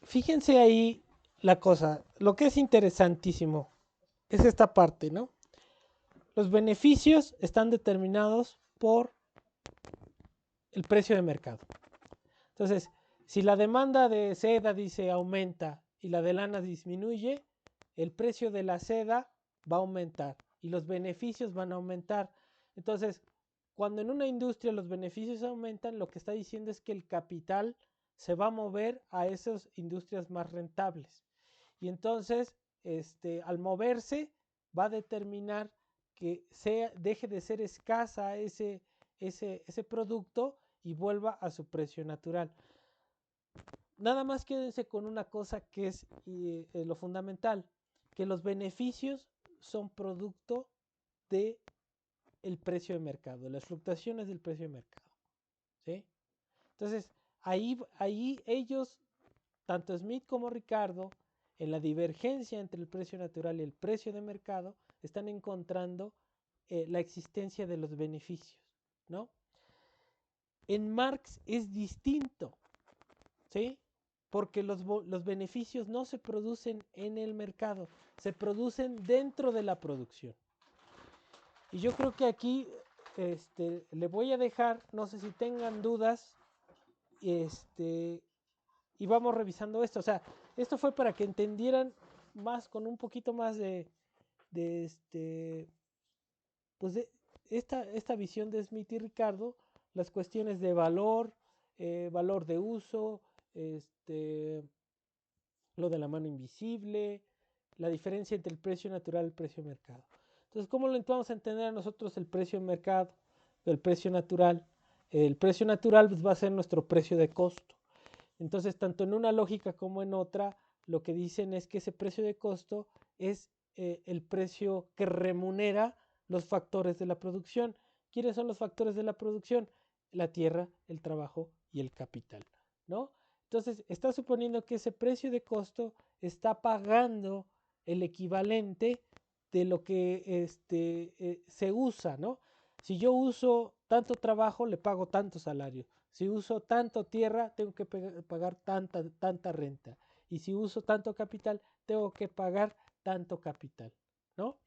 fíjense ahí la cosa. Lo que es interesantísimo es esta parte, ¿no? Los beneficios están determinados por el precio de mercado. Entonces, si la demanda de seda dice aumenta y la de lana disminuye, el precio de la seda va a aumentar y los beneficios van a aumentar. Entonces, cuando en una industria los beneficios aumentan, lo que está diciendo es que el capital se va a mover a esas industrias más rentables. Y entonces, al moverse, va a determinar que deje de ser escasa ese producto y vuelva a su precio natural. Nada más quédense con una cosa que es lo fundamental, que los beneficios son producto de el precio de mercado, las fluctuaciones del precio de mercado, ¿sí? Entonces, ahí ellos, tanto Smith como Ricardo, en la divergencia entre el precio natural y el precio de mercado, están encontrando la existencia de los beneficios, ¿no? En Marx es distinto, ¿sí? Porque los beneficios no se producen en el mercado, se producen dentro de la producción. Y yo creo que aquí le voy a dejar, no sé si tengan dudas, y vamos revisando esto. O sea, esto fue para que entendieran más, con un poquito más de esta visión de Smith y Ricardo, las cuestiones de valor, valor de uso, lo de la mano invisible, la diferencia entre el precio natural y el precio de mercado. Entonces, ¿cómo lo vamos a entender a nosotros el precio de mercado, el precio natural? El precio natural pues, va a ser nuestro precio de costo. Entonces, tanto en una lógica como en otra, lo que dicen es que ese precio de costo es el precio que remunera los factores de la producción. ¿Quiénes son los factores de la producción? La tierra, el trabajo y el capital, ¿no? Entonces, está suponiendo que ese precio de costo está pagando el equivalente de lo que se usa, ¿no? Si yo uso tanto trabajo, le pago tanto salario. Si uso tanto tierra, tengo que pagar tanta renta. Y si uso tanto capital, tengo que pagar tanto capital, ¿no?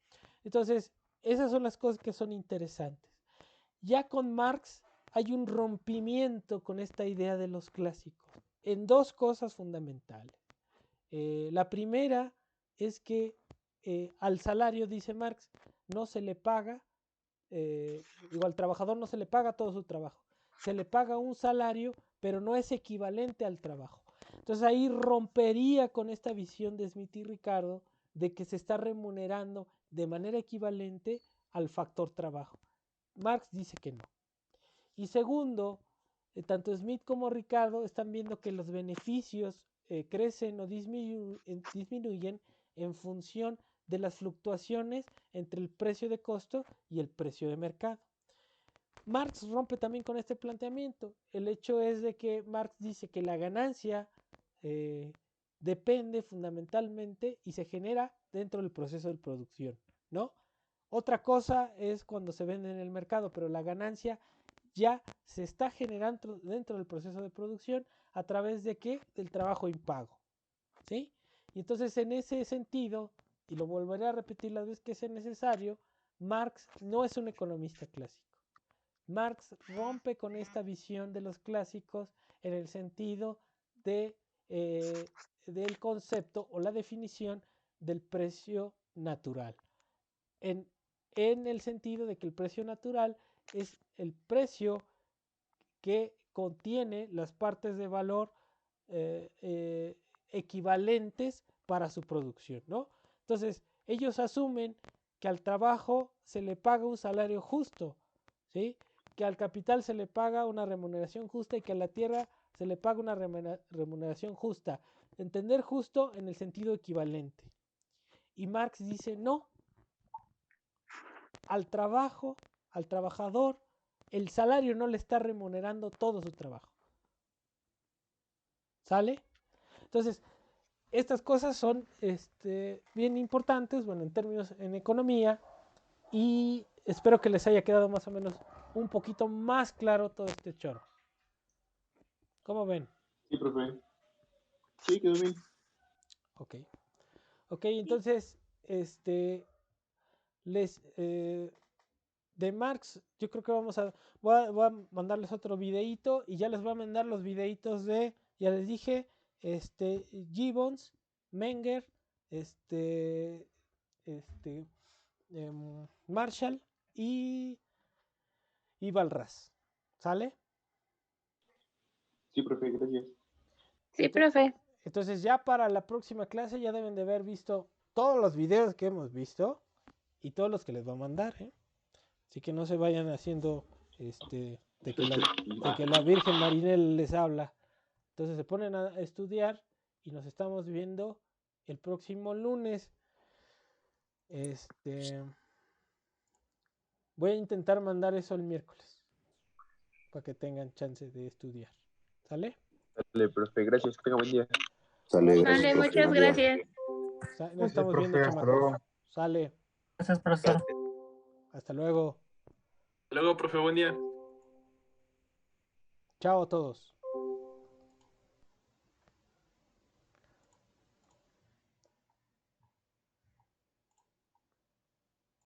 Entonces, esas son las cosas que son interesantes. Ya con Marx hay un rompimiento con esta idea de los clásicos en dos cosas fundamentales. La primera es que al salario, dice Marx, no se le paga, al trabajador no se le paga todo su trabajo. Se le paga un salario, pero no es equivalente al trabajo. Entonces ahí rompería con esta visión de Smith y Ricardo de que se está remunerando de manera equivalente al factor trabajo. Marx dice que no. Y segundo, tanto Smith como Ricardo están viendo que los beneficios crecen o disminuyen en función de las fluctuaciones entre el precio de costo y el precio de mercado. Marx rompe también con este planteamiento. El hecho es de que Marx dice que la ganancia depende fundamentalmente y se genera dentro del proceso de producción, ¿no? Otra cosa es cuando se vende en el mercado, pero la ganancia ya se está generando dentro del proceso de producción a través de ¿qué? Del trabajo impago, ¿sí? Y entonces en ese sentido, y lo volveré a repetir las veces que sea necesario, Marx no es un economista clásico. Marx rompe con esta visión de los clásicos en el sentido de, del concepto o la definición del precio natural. En el sentido de que el precio natural es el precio que contiene las partes de valor equivalentes para su producción, ¿no? Entonces, ellos asumen que al trabajo se le paga un salario justo, ¿sí? Que al capital se le paga una remuneración justa y que a la tierra se le paga una remuneración justa. Entender justo en el sentido equivalente. Y Marx dice, no, al trabajo, al trabajador, el salario no le está remunerando todo su trabajo. ¿Sale? Entonces, estas cosas son bien importantes, bueno, en términos en economía, y espero que les haya quedado más o menos un poquito más claro todo este choro. ¿Cómo ven? Sí, profe. Sí, quedó bien. Ok. Ok, entonces, de Marx, yo creo que voy a mandarles otro videíto y ya les voy a mandar los videitos de, ya les dije, Gibbons, Menger, Marshall y Balras. ¿Sale? Sí, profe, gracias. Sí, profe. Entonces ya para la próxima clase ya deben de haber visto todos los videos que hemos visto y todos los que les voy a mandar, ¿eh? Así que no se vayan haciendo de que la Virgen Marinel les habla. Entonces se ponen a estudiar y nos estamos viendo el próximo lunes. Voy a intentar mandar eso el miércoles para que tengan chance de estudiar. ¿Sale? Dale, profe, gracias, que tenga buen día. Sale, muchas gracias. Nos estamos viendo, profe, hasta luego. chamacos. Sale. Gracias, profesor. Hasta luego. Hasta luego, profe, buen día. Chao a todos.